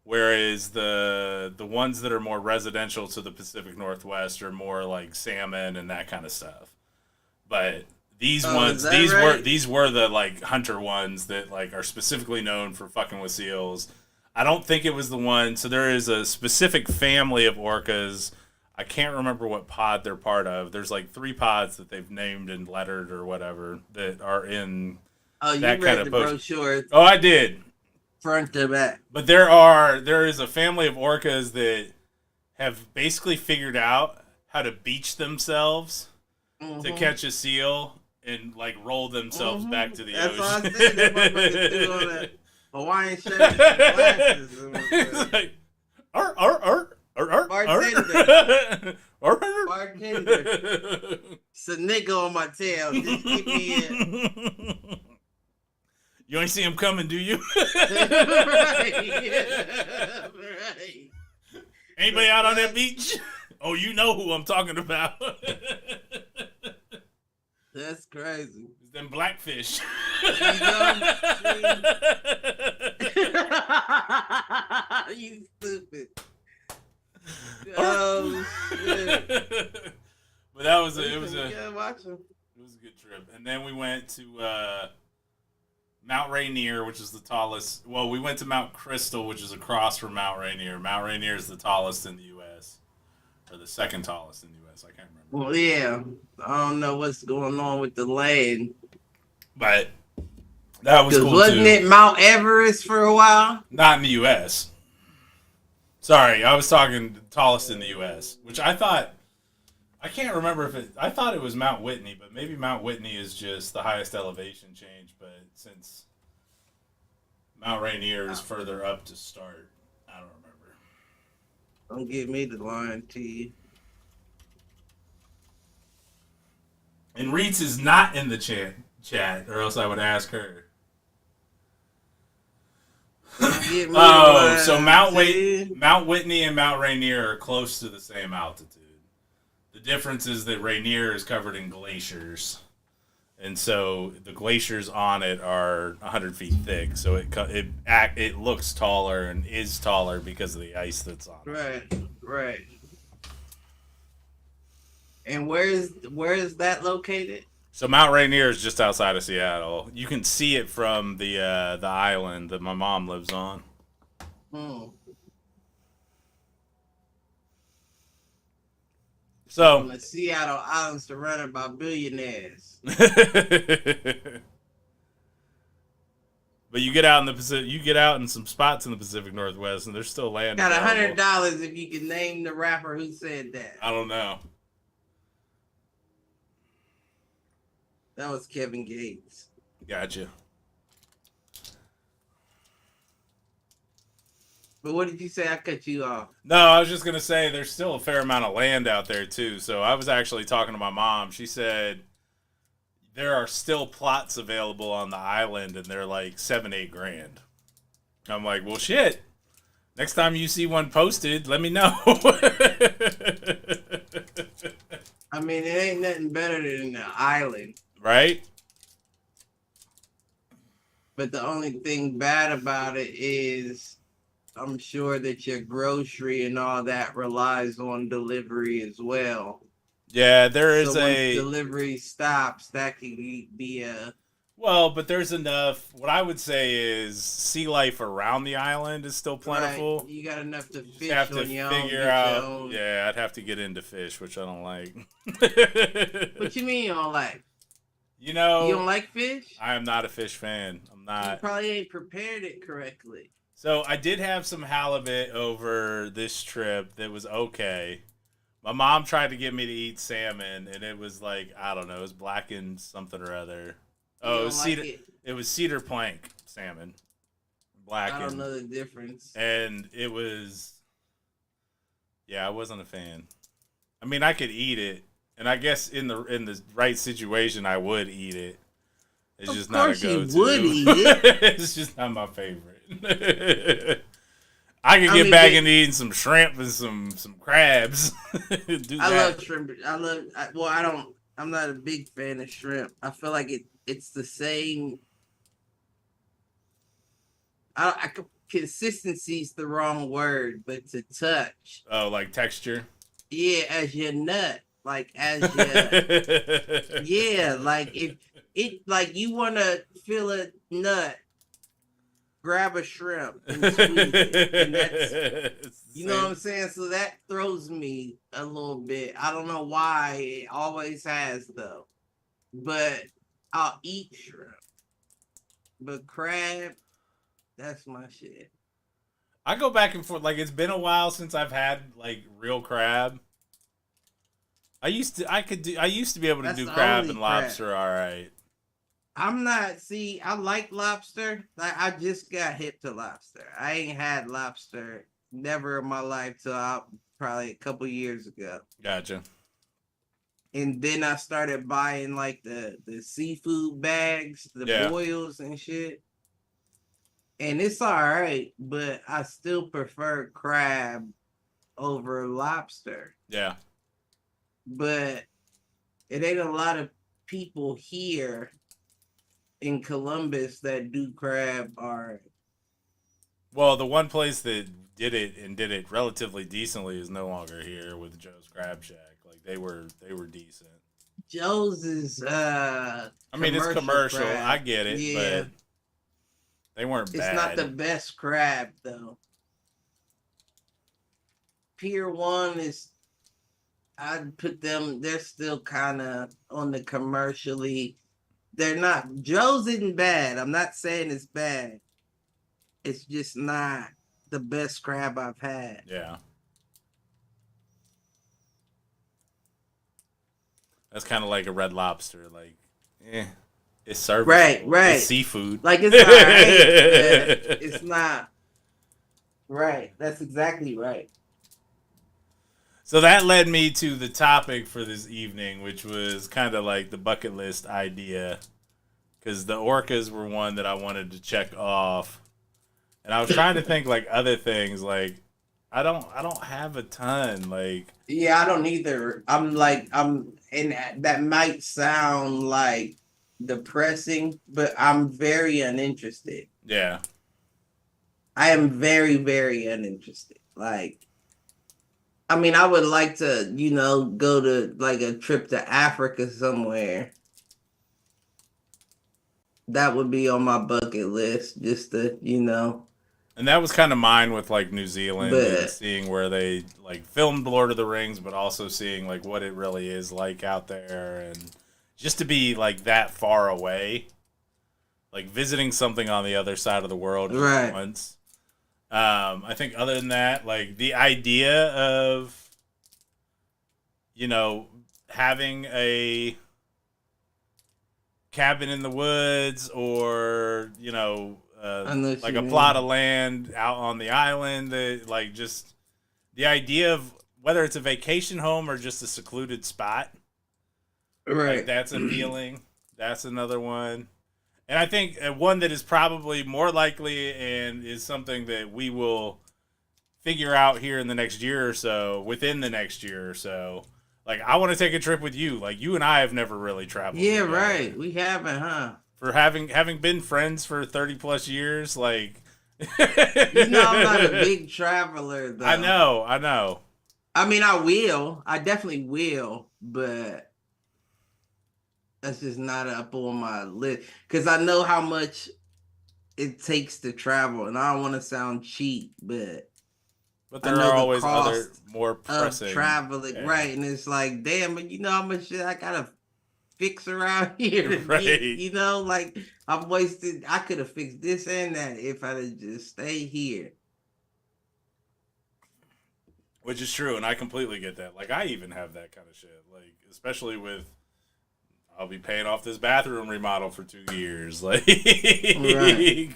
Speaker 2: Whereas the ones that are more residential to the Pacific Northwest are more like salmon and that kind of stuff. But These
Speaker 3: Oh,
Speaker 2: ones,
Speaker 3: is that right?
Speaker 2: these were the like hunter ones that like are specifically known for fucking with seals. I don't think it was the one. So there is a specific family of orcas. I can't remember what pod they're part of. There's like 3 pods that they've named and lettered or whatever that are in
Speaker 3: Oh, you
Speaker 2: that
Speaker 3: read
Speaker 2: kind
Speaker 3: the
Speaker 2: of post.
Speaker 3: brochure
Speaker 2: Oh, I did.
Speaker 3: front to back.
Speaker 2: But there is a family of orcas that have basically figured out how to beach themselves to catch a seal and like roll themselves back to the
Speaker 3: That's
Speaker 2: ocean.
Speaker 3: all I said. That motherfucker threw on that Hawaiian shirt and some glasses.
Speaker 2: It's like,
Speaker 3: Bartender. Bartender. It's a nigga on my tail. Just keep me in.
Speaker 2: You ain't see him coming, do you?
Speaker 3: Right. Right.
Speaker 2: Anybody out on that beach? Oh, you know who I'm talking about.
Speaker 3: That's crazy.
Speaker 2: It's them blackfish.
Speaker 3: You stupid. Oh shit.
Speaker 2: But that was it was a good trip. And then we went to Mount Rainier, which is the tallest. Well, we went to Mount Crystal, which is across from Mount Rainier. Mount Rainier is the tallest in the U.S. or the second tallest in the U.S. I can't remember.
Speaker 3: Well, yeah, I don't know what's going on with the land,
Speaker 2: but that was cool
Speaker 3: wasn't
Speaker 2: too.
Speaker 3: it Mount Everest for a while?
Speaker 2: Not in the U.S. Sorry, I was talking the tallest in the U.S., which I thought. I can't remember if it. I thought it was Mount Whitney, but maybe Mount Whitney is just the highest elevation change. But since Mount Rainier is further up to start, I don't remember.
Speaker 3: Don't give me the line to you.
Speaker 2: And Reeds is not in the chat, or else I would ask her. So Mount Whitney and Mount Rainier are close to the same altitude. The difference is that Rainier is covered in glaciers, and so the glaciers on it are 100 feet thick. So it looks taller and is taller because of the ice that's on it.
Speaker 3: Right. And where is that located?
Speaker 2: So Mount Rainier is just outside of Seattle. You can see it from the island that my mom lives on. So
Speaker 3: the Seattle Island surrounded by billionaires.
Speaker 2: But you get out in the Pacific, you get out in some spots in the Pacific Northwest, and there's still land.
Speaker 3: Got $100 if you can name the rapper who said that.
Speaker 2: I don't know.
Speaker 3: That was Kevin Gates.
Speaker 2: Gotcha.
Speaker 3: But what did you say? I cut you off.
Speaker 2: No, I was just going to say there's still a fair amount of land out there, too. So I was actually talking to my mom. She said there are still plots available on the island, and they're like $7-8 grand. I'm like, well, shit. Next time you see one posted, let me know.
Speaker 3: I mean, it ain't nothing better than the island.
Speaker 2: Right?
Speaker 3: But the only thing bad about it is I'm sure that your grocery and all that relies on delivery as well.
Speaker 2: Yeah, there is
Speaker 3: so once delivery stops, that could be a...
Speaker 2: Well, but there's enough. What I would say is sea life around the island is still plentiful.
Speaker 3: Right. You got enough to fish
Speaker 2: have to
Speaker 3: on your
Speaker 2: figure
Speaker 3: own.
Speaker 2: out. Yeah, I'd have to get into fish, which I don't like.
Speaker 3: What you mean you don't like?
Speaker 2: You know,
Speaker 3: you don't like fish?
Speaker 2: I am not a fish fan. I'm not.
Speaker 3: You probably ain't prepared it correctly.
Speaker 2: So I did have some halibut over this trip that was okay. My mom tried to get me to eat salmon, and it was like, I don't know, it was blackened something or other. Oh, it was cedar. It was cedar plank salmon, blackened.
Speaker 3: I don't know the difference.
Speaker 2: And it was, yeah, I wasn't a fan. I mean, I could eat it, and I guess in the right situation, I would eat it. It's just not a go-to.
Speaker 3: Of course you would eat it.
Speaker 2: It's just not my favorite. I could get back into eating some shrimp and some crabs.
Speaker 3: I love shrimp. I'm not a big fan of shrimp. I feel like it's the same. Consistency is the wrong word, but to touch.
Speaker 2: Oh, like texture?
Speaker 3: Yeah, as your nut. like as your yeah, like if it like you want to feel a nut, grab a shrimp and squeeze it, and that's you know what I'm saying. So that throws me a little bit. I don't know why it always has though, but I'll eat shrimp. But crab, that's my shit.
Speaker 2: I go back and forth. Like, it's been a while since I've had like real crab. I used to be able to
Speaker 3: That's
Speaker 2: do
Speaker 3: the
Speaker 2: crab
Speaker 3: only
Speaker 2: and lobster.
Speaker 3: crab.
Speaker 2: All right.
Speaker 3: I'm not. See, I like lobster. Like I just got hip to lobster. I ain't had lobster never in my life till probably a couple years ago.
Speaker 2: Gotcha.
Speaker 3: And then I started buying like the seafood bags, the boils and shit. And it's all right, but I still prefer crab over lobster.
Speaker 2: Yeah.
Speaker 3: But it ain't a lot of people here in Columbus that do crab are.
Speaker 2: Well, the one place that did it relatively decently is no longer here with Joe's Crab Shack. Like they were decent.
Speaker 3: Joe's is
Speaker 2: I mean, it's commercial.
Speaker 3: Crab.
Speaker 2: I get it, yeah. But they weren't bad. It's
Speaker 3: not the best crab though. Pier 1 is, I'd put them, they're still kind of on the commercially. They're not, Joe's isn't bad. I'm not saying it's bad. It's just not the best crab I've had.
Speaker 2: Yeah. That's kind of like a Red Lobster. Like, it's serviceable.
Speaker 3: Right.
Speaker 2: It's seafood.
Speaker 3: Like, it's all right. It's not. Right. That's exactly right.
Speaker 2: So that led me to the topic for this evening, which was kind of like the bucket list idea. Because the orcas were one that I wanted to check off. And I was trying to think like other things. Like, I don't have a ton. Like,
Speaker 3: yeah, I don't either. And that might sound like depressing, but I'm very uninterested.
Speaker 2: Yeah.
Speaker 3: I am very, very uninterested. Like, I mean, I would like to, go to like a trip to Africa somewhere. That would be on my bucket list, just to,
Speaker 2: And that was kind of mine with like New Zealand and seeing where they like filmed Lord of the Rings, but also seeing like what it really is like out there, and just to be like that far away, like visiting something on the other side of the world
Speaker 3: right.
Speaker 2: once. I think other than that, like the idea of, having a cabin in the woods or, like a plot of land out on the island, that like just the idea of whether it's a vacation home or just a secluded spot.
Speaker 3: Right.
Speaker 2: Like, that's appealing. That's another one. And I think one that is probably more likely and is something that we will figure out here in the next year or so, within the next year or so. Like, I want to take a trip with you. Like, you and I have never really traveled.
Speaker 3: Yeah,
Speaker 2: together.
Speaker 3: right. We haven't, huh?
Speaker 2: For having been friends for 30 plus years, like.
Speaker 3: I'm not a big traveler, though.
Speaker 2: I know.
Speaker 3: I mean, I definitely will, but that's just not up on my list. Because I know how much it takes to travel, and I don't want to sound cheap, but
Speaker 2: there are always other more pressing
Speaker 3: traveling, yeah. Right? And it's like, damn, but you know how much shit I gotta fix around here, to
Speaker 2: right?
Speaker 3: Get, like I'm wasted. I could have fixed this and that if I had just stayed here.
Speaker 2: Which is true, and I completely get that. Like, I even have that kind of shit. Like, especially with, I'll be paying off this bathroom remodel for 2 years. Like,
Speaker 3: right.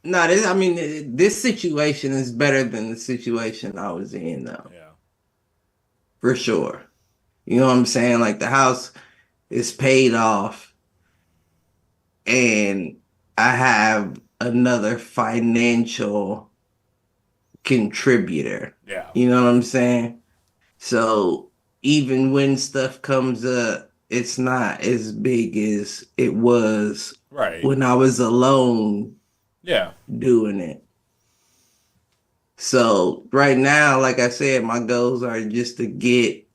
Speaker 3: No, this situation is better than the situation I was in, though.
Speaker 2: Yeah.
Speaker 3: For sure. You know what I'm saying? Like, the house is paid off, and I have another financial contributor.
Speaker 2: Yeah.
Speaker 3: You know what I'm saying? So, even when stuff comes up, it's not as big as it was when I was alone.
Speaker 2: Yeah.
Speaker 3: Doing it. So right now, like I said, my goals are just to get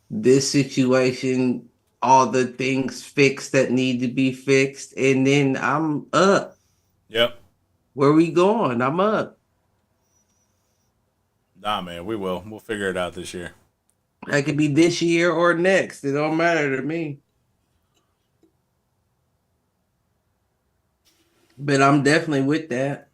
Speaker 3: this situation, all the things fixed that need to be fixed, and then I'm up.
Speaker 2: Yep.
Speaker 3: Where we going? I'm up.
Speaker 2: Nah, man, we will. We'll figure it out this year.
Speaker 3: That could be this year or next. It don't matter to me. But I'm definitely with that.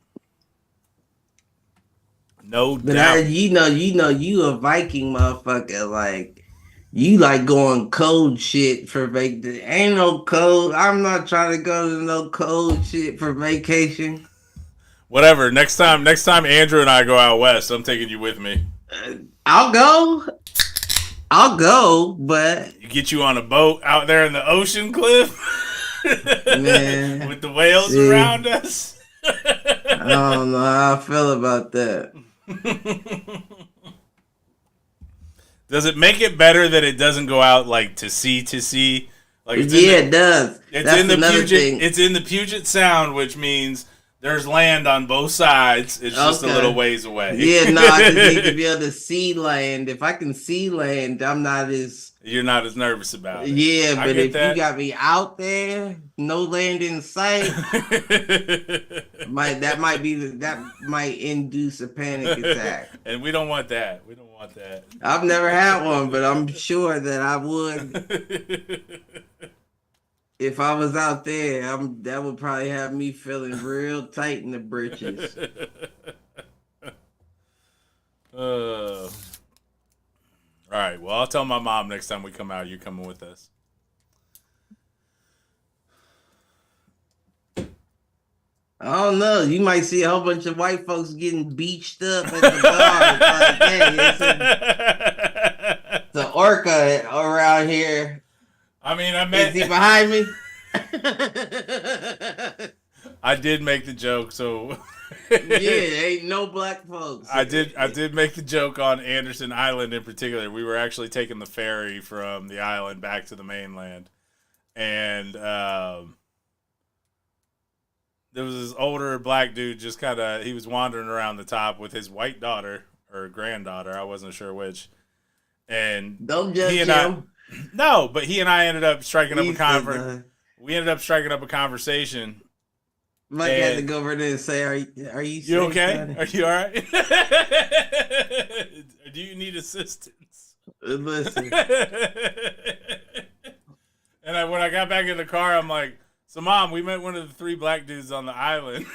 Speaker 2: No
Speaker 3: But
Speaker 2: doubt.
Speaker 3: you a Viking motherfucker. Like, you like going cold shit for vacation. Ain't no cold. I'm not trying to go to no cold shit for vacation.
Speaker 2: Whatever. Next time Andrew and I go out west, I'm taking you with me.
Speaker 3: I'll go. I'll go, but
Speaker 2: Get you on a boat out there in the ocean, Cliff.
Speaker 3: man,
Speaker 2: with the whales
Speaker 3: see,
Speaker 2: around us.
Speaker 3: I don't know how I feel about that.
Speaker 2: Does it make it better that it doesn't go out like to sea? Like
Speaker 3: It does. That's another thing.
Speaker 2: It's in the Puget Sound, which means there's land on both sides. It's just a little ways away.
Speaker 3: Yeah, no, I just need to be able to see land. If I can see land, I'm not as...
Speaker 2: You're not as nervous about it.
Speaker 3: Yeah, but if you got me out there, no land in sight, that might induce a panic attack.
Speaker 2: And we don't want that.
Speaker 3: I've never had one, but I'm sure that I would. If I was out there, that would probably have me feeling real tight in the britches.
Speaker 2: All right. Well, I'll tell my mom next time we come out, you're coming with us.
Speaker 3: I don't know. You might see a whole bunch of white folks getting beached up at the bar. It's like, hey, it's an orca around here.
Speaker 2: I mean,
Speaker 3: Is he behind me?
Speaker 2: I did make the joke, so
Speaker 3: yeah, ain't no black folks.
Speaker 2: I did make the joke on Anderson Island in particular. We were actually taking the ferry from the island back to the mainland, and there was this older black dude just he was wandering around the top with his white daughter or granddaughter, I wasn't sure which, and
Speaker 3: don't judge him.
Speaker 2: No, but he and I ended up striking up a conversation. We ended up striking up a conversation.
Speaker 3: Mike had to go over there and say, "Are you
Speaker 2: okay?
Speaker 3: Buddy?
Speaker 2: Are you all right? Do you need assistance?"
Speaker 3: Listen.
Speaker 2: And when I got back in the car, I'm like, "So, Mom, we met one of the 3 black dudes on the island.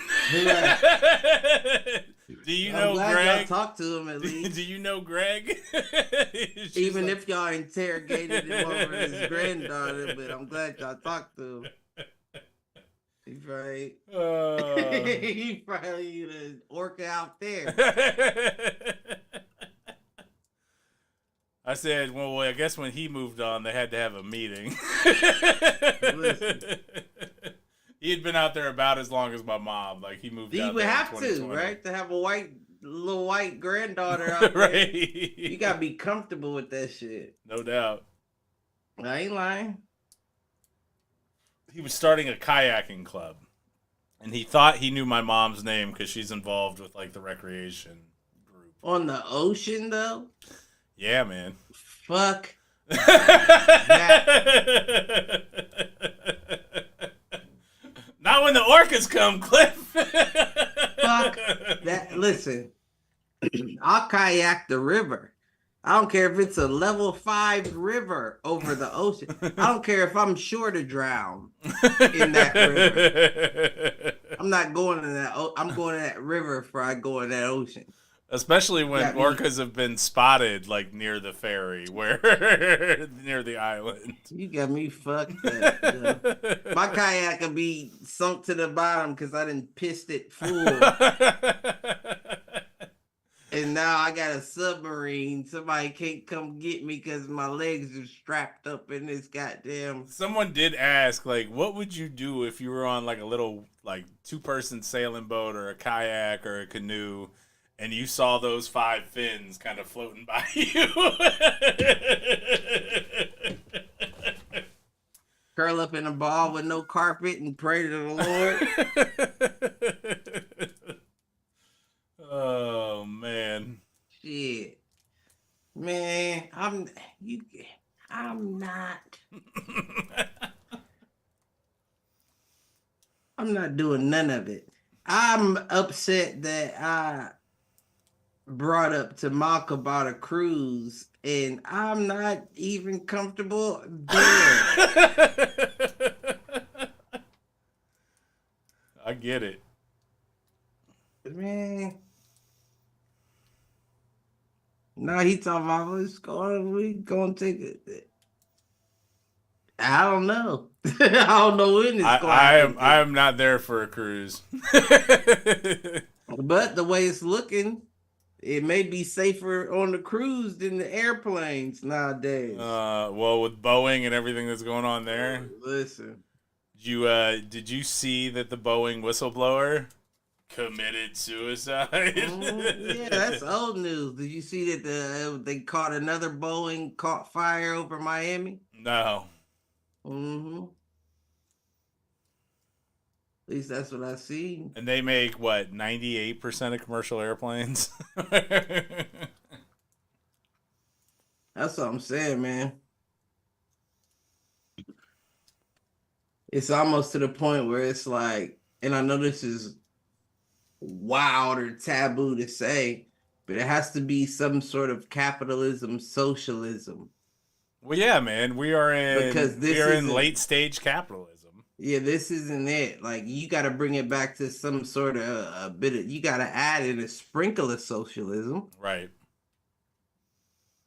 Speaker 2: Do you know Greg?
Speaker 3: Talk to him at least.
Speaker 2: Do you know Greg?"
Speaker 3: Even if y'all interrogated him over his granddaughter, but I'm glad y'all talked to him. He's right. He probably the orca out there.
Speaker 2: I said, well, I guess when he moved on, they had to have a meeting.
Speaker 3: Listen.
Speaker 2: He had been out there about as long as my mom. Like, he moved out
Speaker 3: would
Speaker 2: there
Speaker 3: have
Speaker 2: in
Speaker 3: to,
Speaker 2: 2020.
Speaker 3: right? To have a little white granddaughter out there.
Speaker 2: Right.
Speaker 3: You gotta be comfortable with that shit.
Speaker 2: No doubt.
Speaker 3: I ain't lying.
Speaker 2: He was starting a kayaking club. And he thought he knew my mom's name because she's involved with, like, the recreation group.
Speaker 3: On the ocean, though?
Speaker 2: Yeah, man.
Speaker 3: Fuck.
Speaker 2: Not when the orcas come, Cliff.
Speaker 3: Fuck that. Listen, I'll kayak the river. I don't care if it's a level 5 river over the ocean. I don't care if I'm sure to drown in that river. I'm not going in that. I'm going in that river before I go in that ocean.
Speaker 2: Especially when orcas have been spotted, like, near the ferry, near the island.
Speaker 3: You got me fucked up. My kayak will be sunk to the bottom because I didn't pissed it full. And now I got a submarine. Somebody can't come get me because my legs are strapped up in this goddamn...
Speaker 2: Someone did ask, like, what would you do if you were on, like, a little, like, 2-person sailing boat or a kayak or a canoe, and you saw those 5 fins kind of floating by you?
Speaker 3: Curl up in a ball with no carpet and pray to the Lord.
Speaker 2: Oh, man.
Speaker 3: Shit. Man, I'm not. I'm not doing none of it. I'm upset that I brought up to Mock about a cruise, and I'm not even comfortable there.
Speaker 2: I get it.
Speaker 3: Man. No, he talking about we going to take it. I don't know. I don't know when it's going.
Speaker 2: I am not there for a cruise.
Speaker 3: But the way it's looking, it may be safer on the cruise than the airplanes nowadays.
Speaker 2: Well, with Boeing and everything that's going on there.
Speaker 3: Listen.
Speaker 2: Did you see that the Boeing whistleblower committed suicide?
Speaker 3: Yeah, that's old news. Did you see that they caught another Boeing caught fire over Miami?
Speaker 2: No.
Speaker 3: Mm-hmm. At least that's what I see.
Speaker 2: And they make, what, 98% of commercial airplanes?
Speaker 3: That's what I'm saying, man. It's almost to the point where it's like, and I know this is wild or taboo to say, but it has to be some sort of capitalism, socialism.
Speaker 2: Well, yeah, man, we are in late stage capitalism.
Speaker 3: Yeah, this isn't it. Like, you got to bring it back to some sort of a bit of, you got to add in a sprinkle of socialism.
Speaker 2: Right.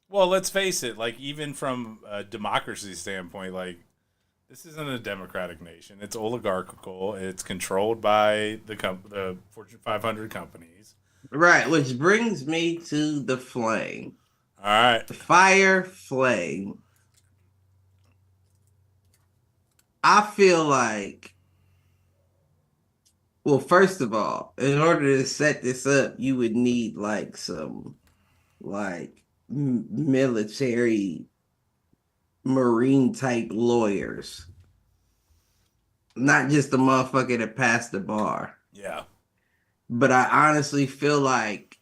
Speaker 2: Well, let's face it, like, even from a democracy standpoint, like, this isn't a democratic nation. It's oligarchical. It's controlled by the Fortune 500 companies.
Speaker 3: Right, which brings me to the flame.
Speaker 2: All right.
Speaker 3: The fire flame. I feel like, well, first of all, in order to set this up, you would need like some like military Marine type lawyers. Not just the motherfucker that passed the bar.
Speaker 2: Yeah.
Speaker 3: But I honestly feel like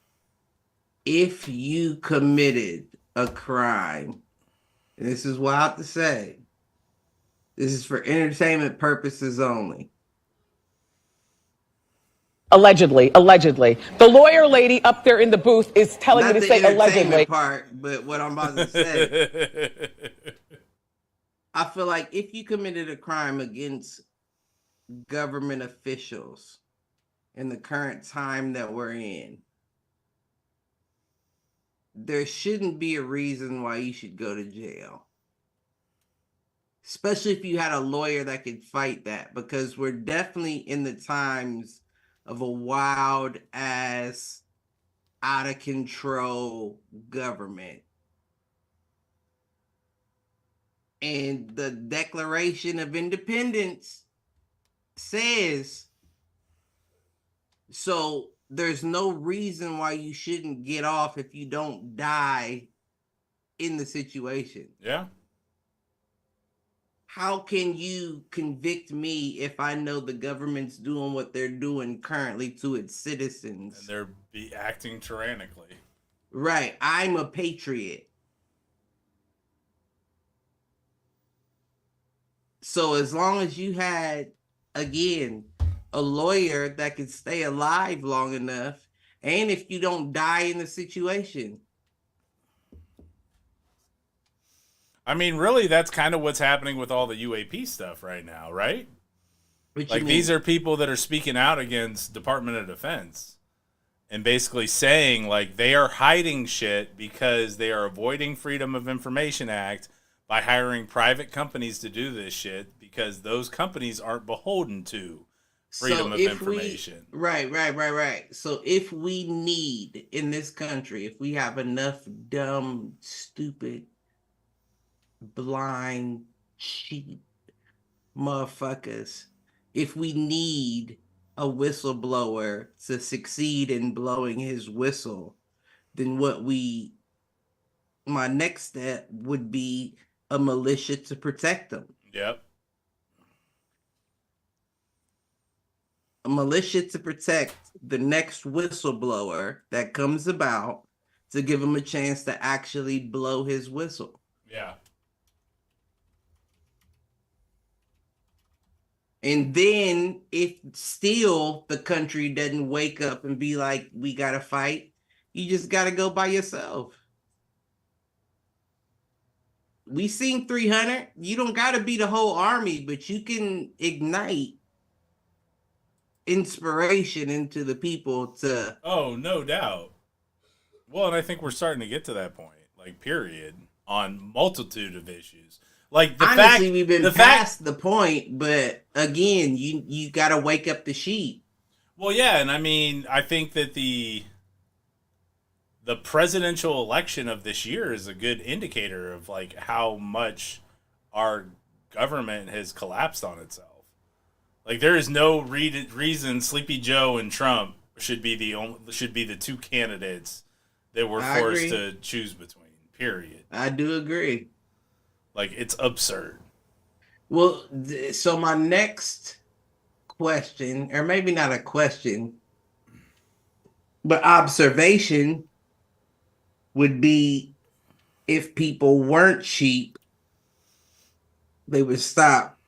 Speaker 3: if you committed a crime, and this is wild to say, this is for entertainment purposes only.
Speaker 4: Allegedly. The lawyer lady up there in the booth is telling me to say allegedly.
Speaker 3: Part, but what I'm about to say, I feel like if you committed a crime against government officials in the current time that we're in, there shouldn't be a reason why you should go to jail. Especially if you had a lawyer that could fight that, because we're definitely in the times of a wild ass, out of control government. And the Declaration of Independence says, so there's no reason why you shouldn't get off if you don't die in the situation.
Speaker 2: Yeah.
Speaker 3: How can you convict me if I know the government's doing what they're doing currently to its citizens?
Speaker 2: And they're acting tyrannically.
Speaker 3: Right. I'm a patriot. So as long as you had, again, a lawyer that could stay alive long enough, and if you don't die in the situation.
Speaker 2: I mean, really, that's kind of what's happening with all the UAP stuff right now, right? Like, these are people that are speaking out against Department of Defense and basically saying, like, they are hiding shit because they are avoiding Freedom of Information Act by hiring private companies to do this shit because those companies aren't beholden to freedom of information.
Speaker 3: Right. So if we need, in this country, if we have enough dumb, stupid, blind, cheap motherfuckers, if we need a whistleblower to succeed in blowing his whistle, then my next step would be a militia to protect them.
Speaker 2: Yep.
Speaker 3: A militia to protect the next whistleblower that comes about, to give him a chance to actually blow his whistle.
Speaker 2: Yeah.
Speaker 3: And then if still the country doesn't wake up and be like, we got to fight, you just got to go by yourself. We seen 300. You don't got to be the whole army, but you can ignite inspiration into the people to.
Speaker 2: Oh, no doubt. Well, and I think we're starting to get to that point, like, period, on multitude of issues. Like,
Speaker 3: Honestly, we've been past the point, but again, you got to wake up the sheep.
Speaker 2: Well, yeah, and I mean, I think that the presidential election of this year is a good indicator of like how much our government has collapsed on itself. Like, there is no reason Sleepy Joe and Trump should be the two candidates that we're forced to choose between. Period.
Speaker 3: I do agree.
Speaker 2: Like, it's absurd.
Speaker 3: Well, so my next question, or maybe not a question, but observation would be, if people weren't sheep, they would stop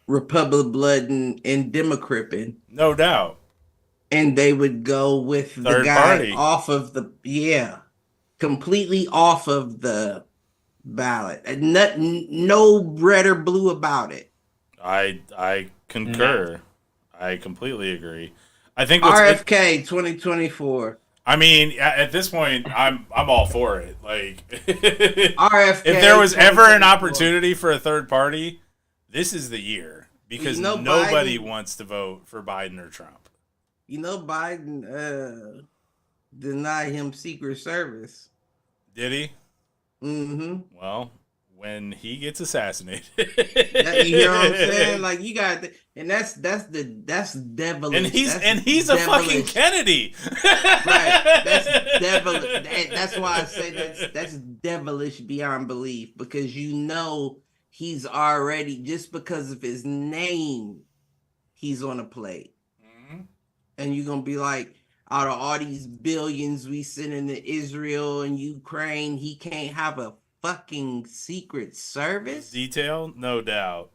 Speaker 3: Republic blooding and Democrating.
Speaker 2: No doubt.
Speaker 3: And they would go with the guy off of completely off of the ballot. No red or blue about it.
Speaker 2: I concur. I completely agree. I think
Speaker 3: RFK 2024.
Speaker 2: I mean, at this point, I'm all for it. Like,
Speaker 3: RFK.
Speaker 2: If there was ever an opportunity for a third party, this is the year, because nobody wants to vote for Biden or Trump.
Speaker 3: You know, Biden denied him Secret Service.
Speaker 2: Did he?
Speaker 3: Mm-hmm.
Speaker 2: Well, when he gets assassinated,
Speaker 3: you hear what I'm saying? Like, you got, and that's devilish.
Speaker 2: And he's a fucking Kennedy.
Speaker 3: Right. That's devilish. That's why I say that's devilish beyond belief, because you know he's already, just because of his name, he's on a plate. Mm-hmm. And you're gonna be like, out of all these billions we send into Israel and Ukraine, he can't have a fucking Secret Service?
Speaker 2: Detail? No doubt.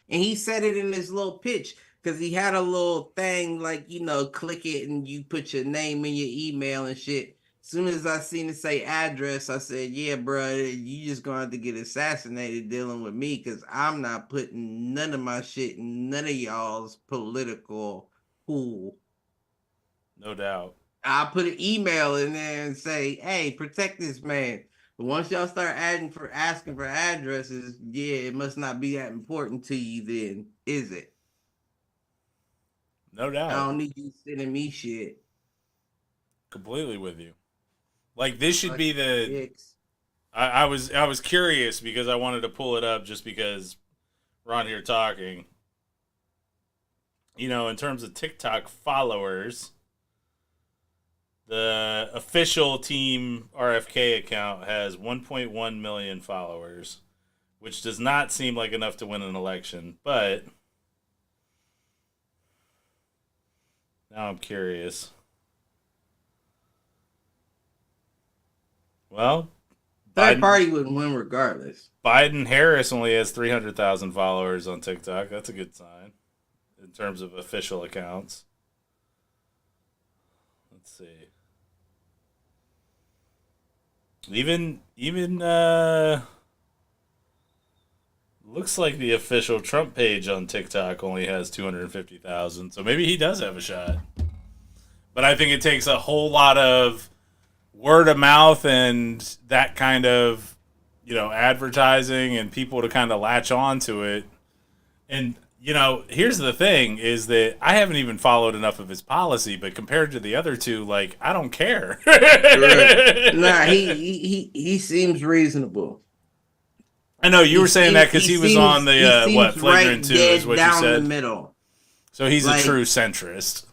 Speaker 3: And he said it in his little pitch, because he had a little thing like, you know, click it and you put your name in your email and shit. As soon as I seen it say address, I said, yeah, bro, you just gonna have to get assassinated dealing with me, because I'm not putting none of my shit in none of y'all's political pool.
Speaker 2: No doubt.
Speaker 3: I'll put an email in there and say, hey, protect this man. But once y'all start asking for addresses, yeah, it must not be that important to you then, is it?
Speaker 2: No doubt.
Speaker 3: I don't need you sending me shit.
Speaker 2: Completely with you. Like, this should be the... I was curious because I wanted to pull it up just because we're on here talking. You know, in terms of TikTok followers, the official Team RFK account has 1.1 million followers, which does not seem like enough to win an election, but now I'm curious. Well,
Speaker 3: third party wouldn't win regardless.
Speaker 2: Biden-Harris only has 300,000 followers on TikTok. That's a good sign in terms of official accounts. Let's see. Even looks like the official Trump page on TikTok only has 250,000. So maybe he does have a shot. But I think it takes a whole lot of word of mouth and that kind of, you know, advertising and people to kind of latch on to it. And, you know, here's the thing is that I haven't even followed enough of his policy, but compared to the other two, like, I don't care.
Speaker 3: Right. Nah, he seems reasonable.
Speaker 2: I know you were saying that because he was on the Flagrant 2 is what you said.
Speaker 3: Down the middle.
Speaker 2: So he's a true centrist.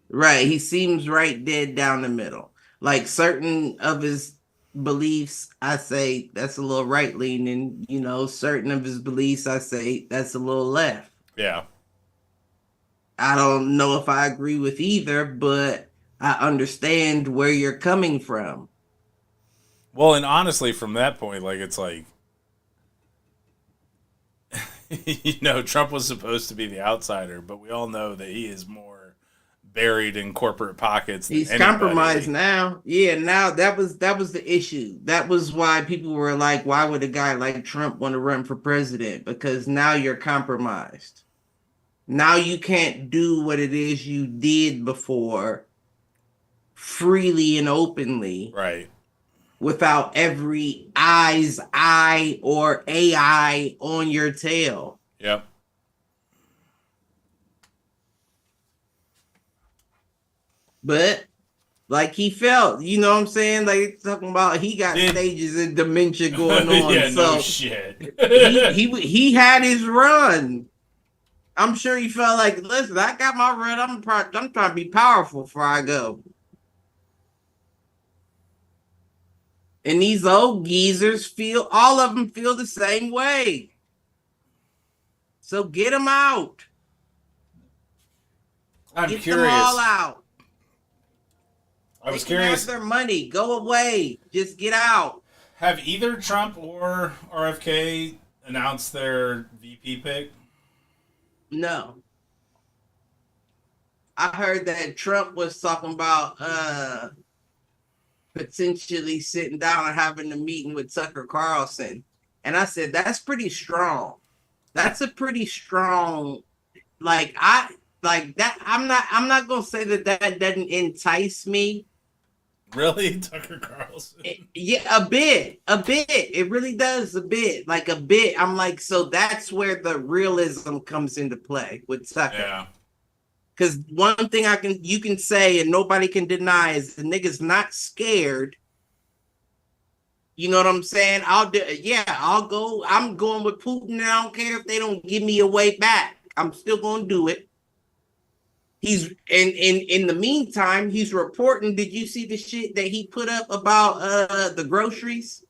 Speaker 3: Right. He seems right dead down the middle. Like, certain of his beliefs, I say that's a little right leaning. You know, certain of his beliefs, I say that's a little left.
Speaker 2: Yeah.
Speaker 3: I don't know if I agree with either, but I understand where you're coming from.
Speaker 2: Well, and honestly, from that point, like, it's like, Trump was supposed to be the outsider, but we all know that he is more buried in corporate pockets than
Speaker 3: He's
Speaker 2: anybody.
Speaker 3: compromised now. Yeah, now that was the issue. That was why people were like, why would a guy like Trump want to run for president? Because now you're compromised. Now you can't do what it is you did before freely and openly.
Speaker 2: Right.
Speaker 3: Without every eye's eye or AI on your tail.
Speaker 2: Yep.
Speaker 3: But like he felt, you know what I'm saying? Like talking about he got stages of dementia going on.
Speaker 2: Yeah,
Speaker 3: so
Speaker 2: no shit.
Speaker 3: he had his run. I'm sure he felt like, listen, I got my run. I'm trying to be powerful before I go. And these old geezers all of them feel the same way. So get them out.
Speaker 2: I'm
Speaker 3: get
Speaker 2: curious.
Speaker 3: Them all out.
Speaker 2: I was curious.
Speaker 3: Have their money. Go away. Just get out.
Speaker 2: Have either Trump or RFK announced their VP pick?
Speaker 3: No. I heard that Trump was talking about potentially sitting down and having a meeting with Tucker Carlson. And I said, that's pretty strong. That's a pretty strong, I'm not going to say that doesn't entice me.
Speaker 2: Really? Tucker Carlson?
Speaker 3: Yeah, a bit. It really does a bit. Like a bit. I'm like, so that's where the realism comes into play with Tucker.
Speaker 2: Yeah.
Speaker 3: Because one thing you can say and nobody can deny is the nigga's not scared. You know what I'm saying? I'll go. I'm going with Putin and I don't care if they don't give me a way back. I'm still going to do it. He's in the meantime, he's reporting. Did you see the shit that he put up about the groceries?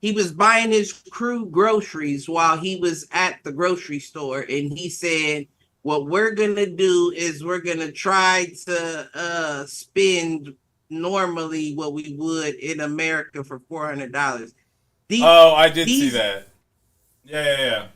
Speaker 3: He was buying his crew groceries while he was at the grocery store, and he said, what we're gonna do is we're gonna try to spend normally what we would in America for $400.
Speaker 2: I did see that. Yeah.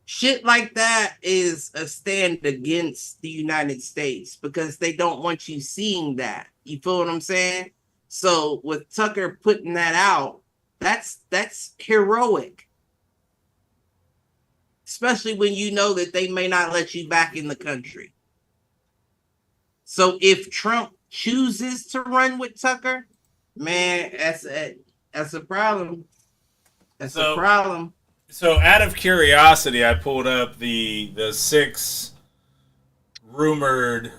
Speaker 3: Shit like that is a stand against the United States because they don't want you seeing that. You feel what I'm saying? So with Tucker putting that out, that's heroic. Especially when you know that they may not let you back in the country. So if Trump chooses to run with Tucker, man, that's a problem. That's a problem.
Speaker 2: So out of curiosity, I pulled up the 6 rumored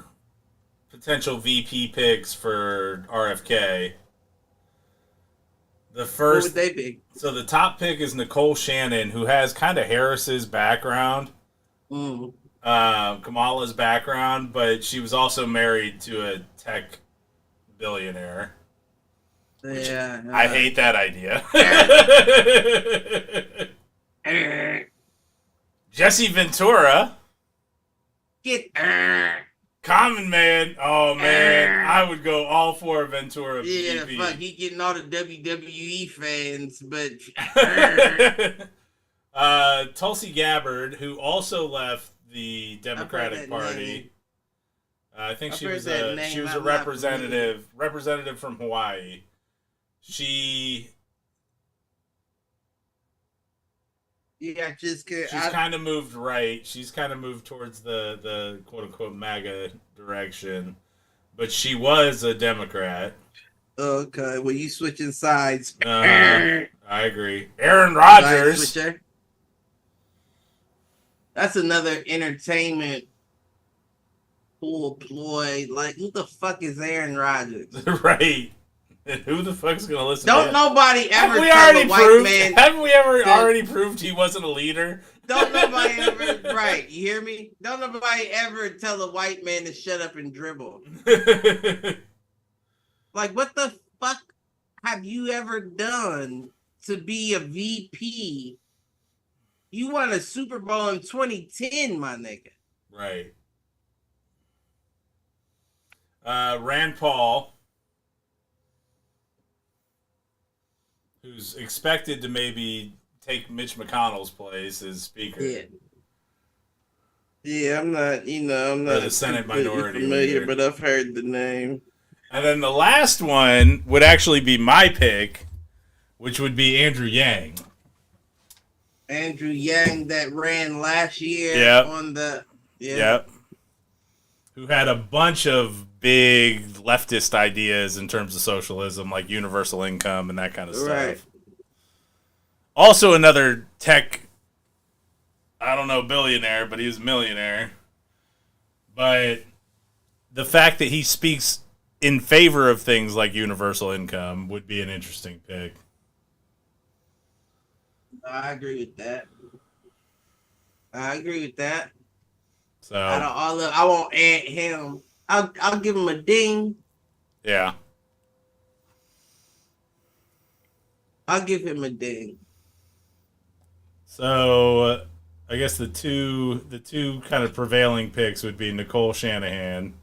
Speaker 2: potential VP picks for RFK. The first,
Speaker 3: who would they be?
Speaker 2: So the top pick is Nicole Shannon, who has kind of Harris's background, Kamala's background, but she was also married to a tech billionaire.
Speaker 3: Yeah,
Speaker 2: I hate that idea. Jesse Ventura. Common Man. Oh, man. I would go all for Ventura.
Speaker 3: Yeah,
Speaker 2: VP.
Speaker 3: fuck. He getting all the WWE fans, but...
Speaker 2: Tulsi Gabbard, who also left the Democratic Party. I think she was a representative from Hawaii. She's kind of moved right. She's kind of moved towards the quote unquote MAGA direction, but she was a Democrat.
Speaker 3: Okay, well, you switching sides.
Speaker 2: I agree. Aaron Rodgers.
Speaker 3: That's another entertainment pool ploy. Like, who the fuck is Aaron Rodgers?
Speaker 2: Right. Who the fuck's gonna listen?
Speaker 3: Don't nobody ever
Speaker 2: Haven't we ever already proved he wasn't a leader?
Speaker 3: Don't nobody ever. Right? You hear me? Don't nobody ever tell a white man to shut up and dribble. Like, what the fuck have you ever done to be a VP? You won a Super Bowl in 2010, my nigga.
Speaker 2: Right. Rand Paul. who's expected to maybe take Mitch McConnell's place as Speaker.
Speaker 3: Yeah. Yeah, I'm not, I'm
Speaker 2: Or
Speaker 3: not
Speaker 2: the Senate Minority
Speaker 3: familiar,
Speaker 2: Leader.
Speaker 3: but I've heard the name.
Speaker 2: And then the last one would actually be my pick, which would be Andrew Yang.
Speaker 3: Andrew Yang that ran last year on the...
Speaker 2: Yep. Who had a bunch of big leftist ideas in terms of socialism, like universal income and that kind of stuff.
Speaker 3: Right.
Speaker 2: Also another tech, I don't know, billionaire, but he was a millionaire. But the fact that he speaks in favor of things like universal income would be an interesting pick.
Speaker 3: I agree with that.
Speaker 2: So
Speaker 3: Out of all of, I won't add him. I'll give him a ding.
Speaker 2: yeah.
Speaker 3: I'll give him a ding.
Speaker 2: So I guess the two kind of prevailing picks would be Nicole Shanahan.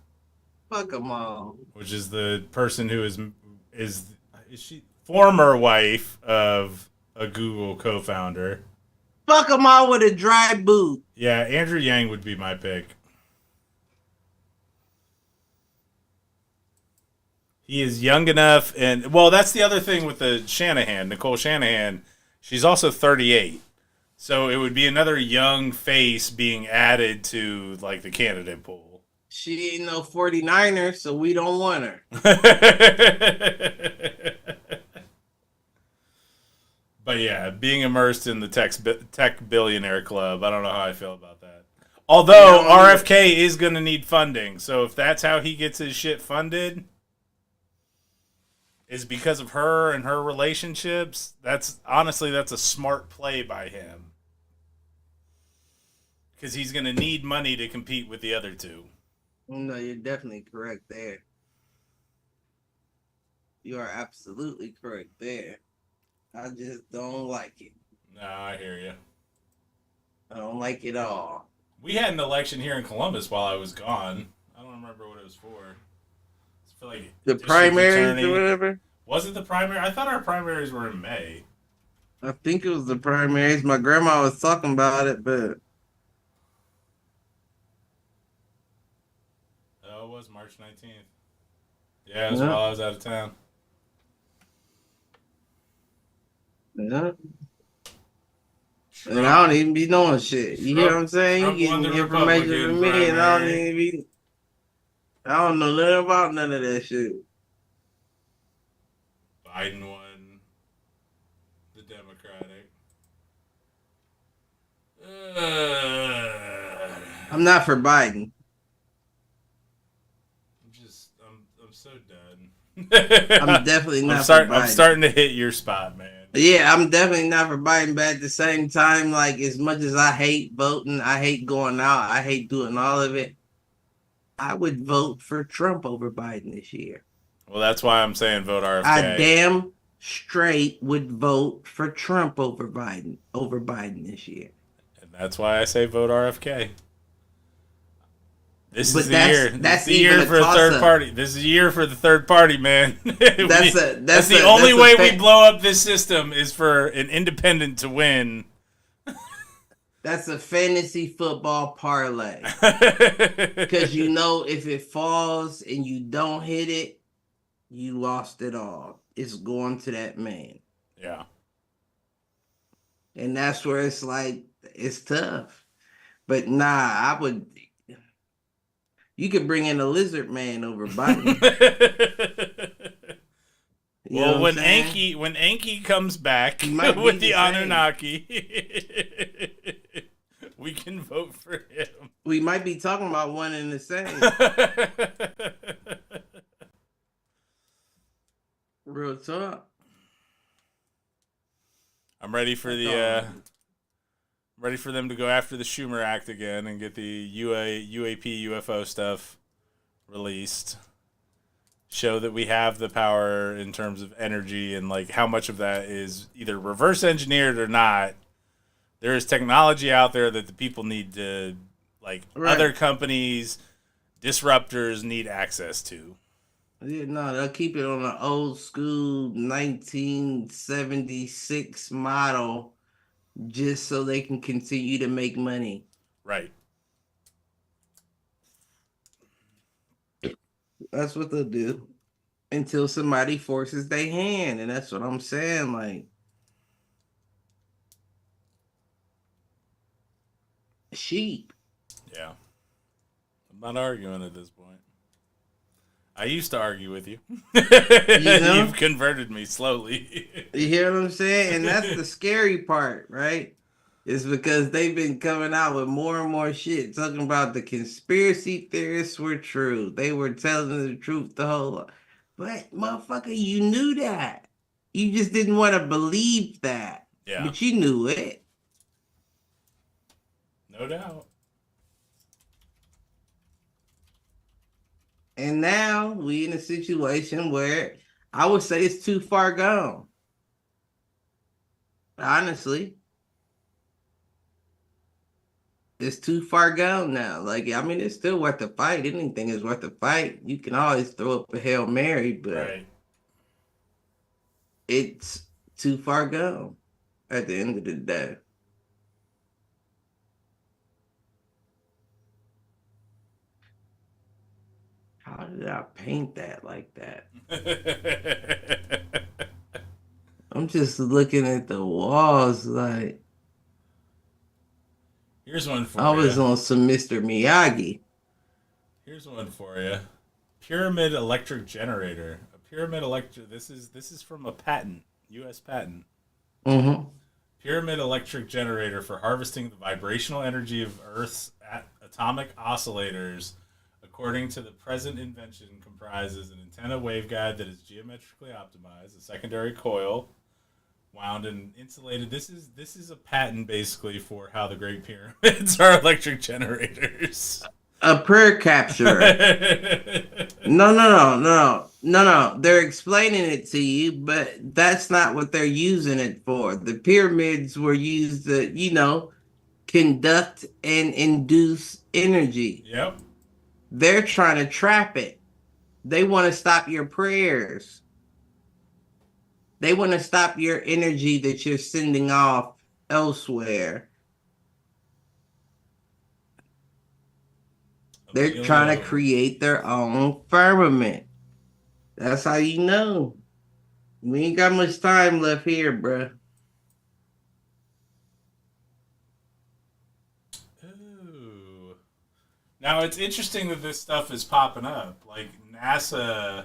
Speaker 3: Fuck them all.
Speaker 2: Which is the person who is she former wife of a Google co-founder.
Speaker 3: Fuck them all with a dry boot.
Speaker 2: Yeah, Andrew Yang would be my pick. He is young enough, and well, that's the other thing with the Shanahan, Nicole Shanahan. She's also 38, so it would be another young face being added to like the candidate pool.
Speaker 3: She ain't no 49er, so we don't want her.
Speaker 2: But yeah, being immersed in the tech billionaire club, I don't know how I feel about that. Although RFK is going to need funding, so if that's how he gets his shit funded, is because of her and her relationships, that's a smart play by him. Because he's going to need money to compete with the other two.
Speaker 3: No, you're definitely correct there. You are absolutely correct there. I just don't like it.
Speaker 2: No, I hear you.
Speaker 3: I don't like it all.
Speaker 2: We had an election here in Columbus while I was gone. I don't remember what it was for. I feel like
Speaker 3: the primaries or whatever?
Speaker 2: Was it the primary? I thought our primaries were in May.
Speaker 3: I think it was the primaries. My grandma was talking about it, but...
Speaker 2: Oh, it was March 19th. Yeah, it was while I was out of town.
Speaker 3: Yeah. And I don't even be knowing shit. You hear what I'm saying? You getting information from me, and I don't even be... I don't know nothing about none of that shit.
Speaker 2: Biden won the Democratic.
Speaker 3: I'm not for Biden.
Speaker 2: I'm so done.
Speaker 3: I'm definitely not for Biden.
Speaker 2: I'm starting to hit your spot, man.
Speaker 3: Yeah, I'm definitely not for Biden, but at the same time, like, as much as I hate voting, I hate going out, I hate doing all of it, I would vote for Trump over Biden this year.
Speaker 2: Well, that's why I'm saying vote RFK.
Speaker 3: I damn straight would vote for Trump over Biden this year.
Speaker 2: And that's why I say vote RFK. This
Speaker 3: but
Speaker 2: is the year.
Speaker 3: That's
Speaker 2: the year for a third party. This is a year for the third party, man. That's the only way we blow up this system is for an independent to win.
Speaker 3: That's a fantasy football parlay. Because you know if it falls and you don't hit it, you lost it all. It's going to that man.
Speaker 2: Yeah.
Speaker 3: And that's where it's like, it's tough. But nah, I would... You could bring in a lizard man over Biden.
Speaker 2: Well, when Anki comes back with the Anunnaki, we can vote for him.
Speaker 3: We might be talking about one and the same. Real talk.
Speaker 2: I'm ready for ready for them to go after the Schumer Act again and get the UAP UFO stuff released. Show that we have the power in terms of energy and like how much of that is either reverse engineered or not. There is technology out there that the people need to, like, other companies, disruptors need access to.
Speaker 3: Yeah, no, they'll keep it on an old school 1976 model just so they can continue to make money.
Speaker 2: Right.
Speaker 3: That's what they'll do until somebody forces their hand. And that's what I'm saying. Like, sheep.
Speaker 2: Yeah. I'm not arguing at this point. I used to argue with you. You've converted me slowly.
Speaker 3: You hear what I'm saying? And that's the scary part, right? Is because they've been coming out with more and more shit talking about the conspiracy theorists were true. They were telling the truth the whole lot. But motherfucker, you knew that. You just didn't want to believe that.
Speaker 2: Yeah.
Speaker 3: But you knew it.
Speaker 2: No doubt.
Speaker 3: And now we in a situation where I would say it's too far gone. Honestly. It's too far gone now. Like, I mean, it's still worth the fight. Anything is worth the fight. You can always throw up a Hail Mary, but
Speaker 2: Right.
Speaker 3: It's too far gone at the end of the day. How did I paint that like that? I'm just looking at the walls like
Speaker 2: Here's one for
Speaker 3: I was
Speaker 2: you.
Speaker 3: on some Mr. Miyagi.
Speaker 2: Here's one for you. Pyramid electric generator. A pyramid electric. This is from a patent, U.S. patent.
Speaker 3: Mm-hmm.
Speaker 2: Pyramid electric generator for harvesting the vibrational energy of Earth's atomic oscillators. According to the present invention, comprises an antenna waveguide that is geometrically optimized, a secondary coil, wound and insulated. This is a patent basically for how the Great Pyramids are electric generators.
Speaker 3: A prayer capturer. No. They're explaining it to you, but that's not what they're using it for. The pyramids were used to, conduct and induce energy.
Speaker 2: Yep.
Speaker 3: They're trying to trap it. They want to stop your prayers. They want to stop your energy that you're sending off elsewhere. They're trying to create their own firmament. That's how you know. We ain't got much time left here, bruh.
Speaker 2: Ooh. Now, it's interesting that this stuff is popping up. Like, NASA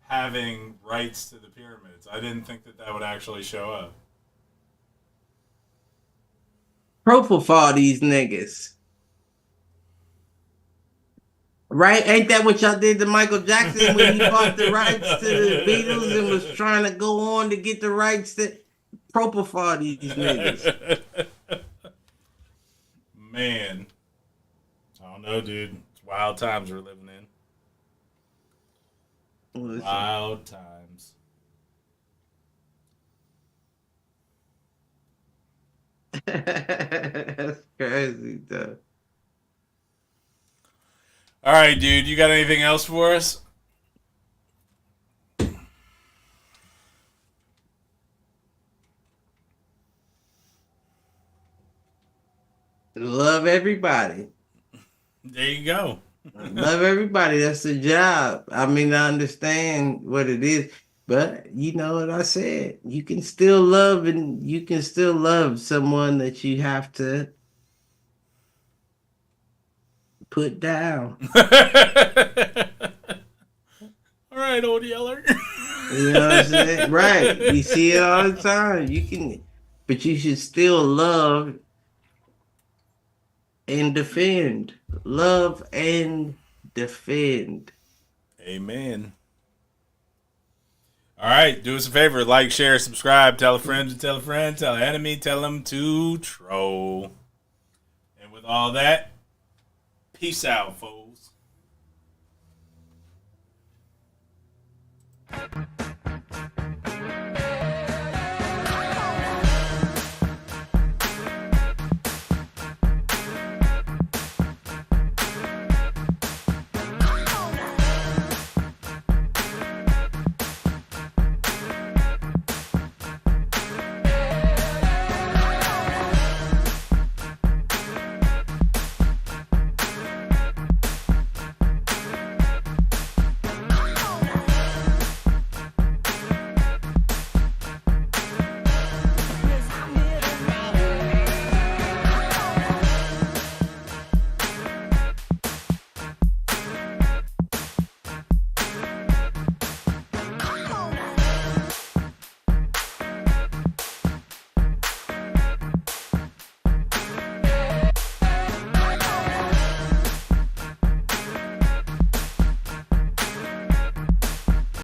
Speaker 2: having rights to the pyramids. I didn't think that would actually show up.
Speaker 3: Propofol these niggas. Right? Ain't that what y'all did to Michael Jackson when he bought the rights to the Beatles and was trying to go on to get the rights to Propofol these niggas?
Speaker 2: Man. I don't know, dude. It's wild times we're living in.
Speaker 3: Listen.
Speaker 2: Wild times.
Speaker 3: That's crazy, though.
Speaker 2: All right, dude. You got anything else for us?
Speaker 3: Love everybody.
Speaker 2: There you go.
Speaker 3: Love everybody. That's the job. I mean, I understand what it is, but you know what I said. You can still love, and you can still love someone that you have to put down.
Speaker 2: All right, old yeller.
Speaker 3: You know what I'm saying? Right. We see it all the time. You can, but you should still love and defend. Love and defend.
Speaker 2: Amen. All right, do us a favor. Like, share, subscribe. Tell a friend to tell a friend. Tell an enemy. Tell them to troll. And with all that, peace out, folks.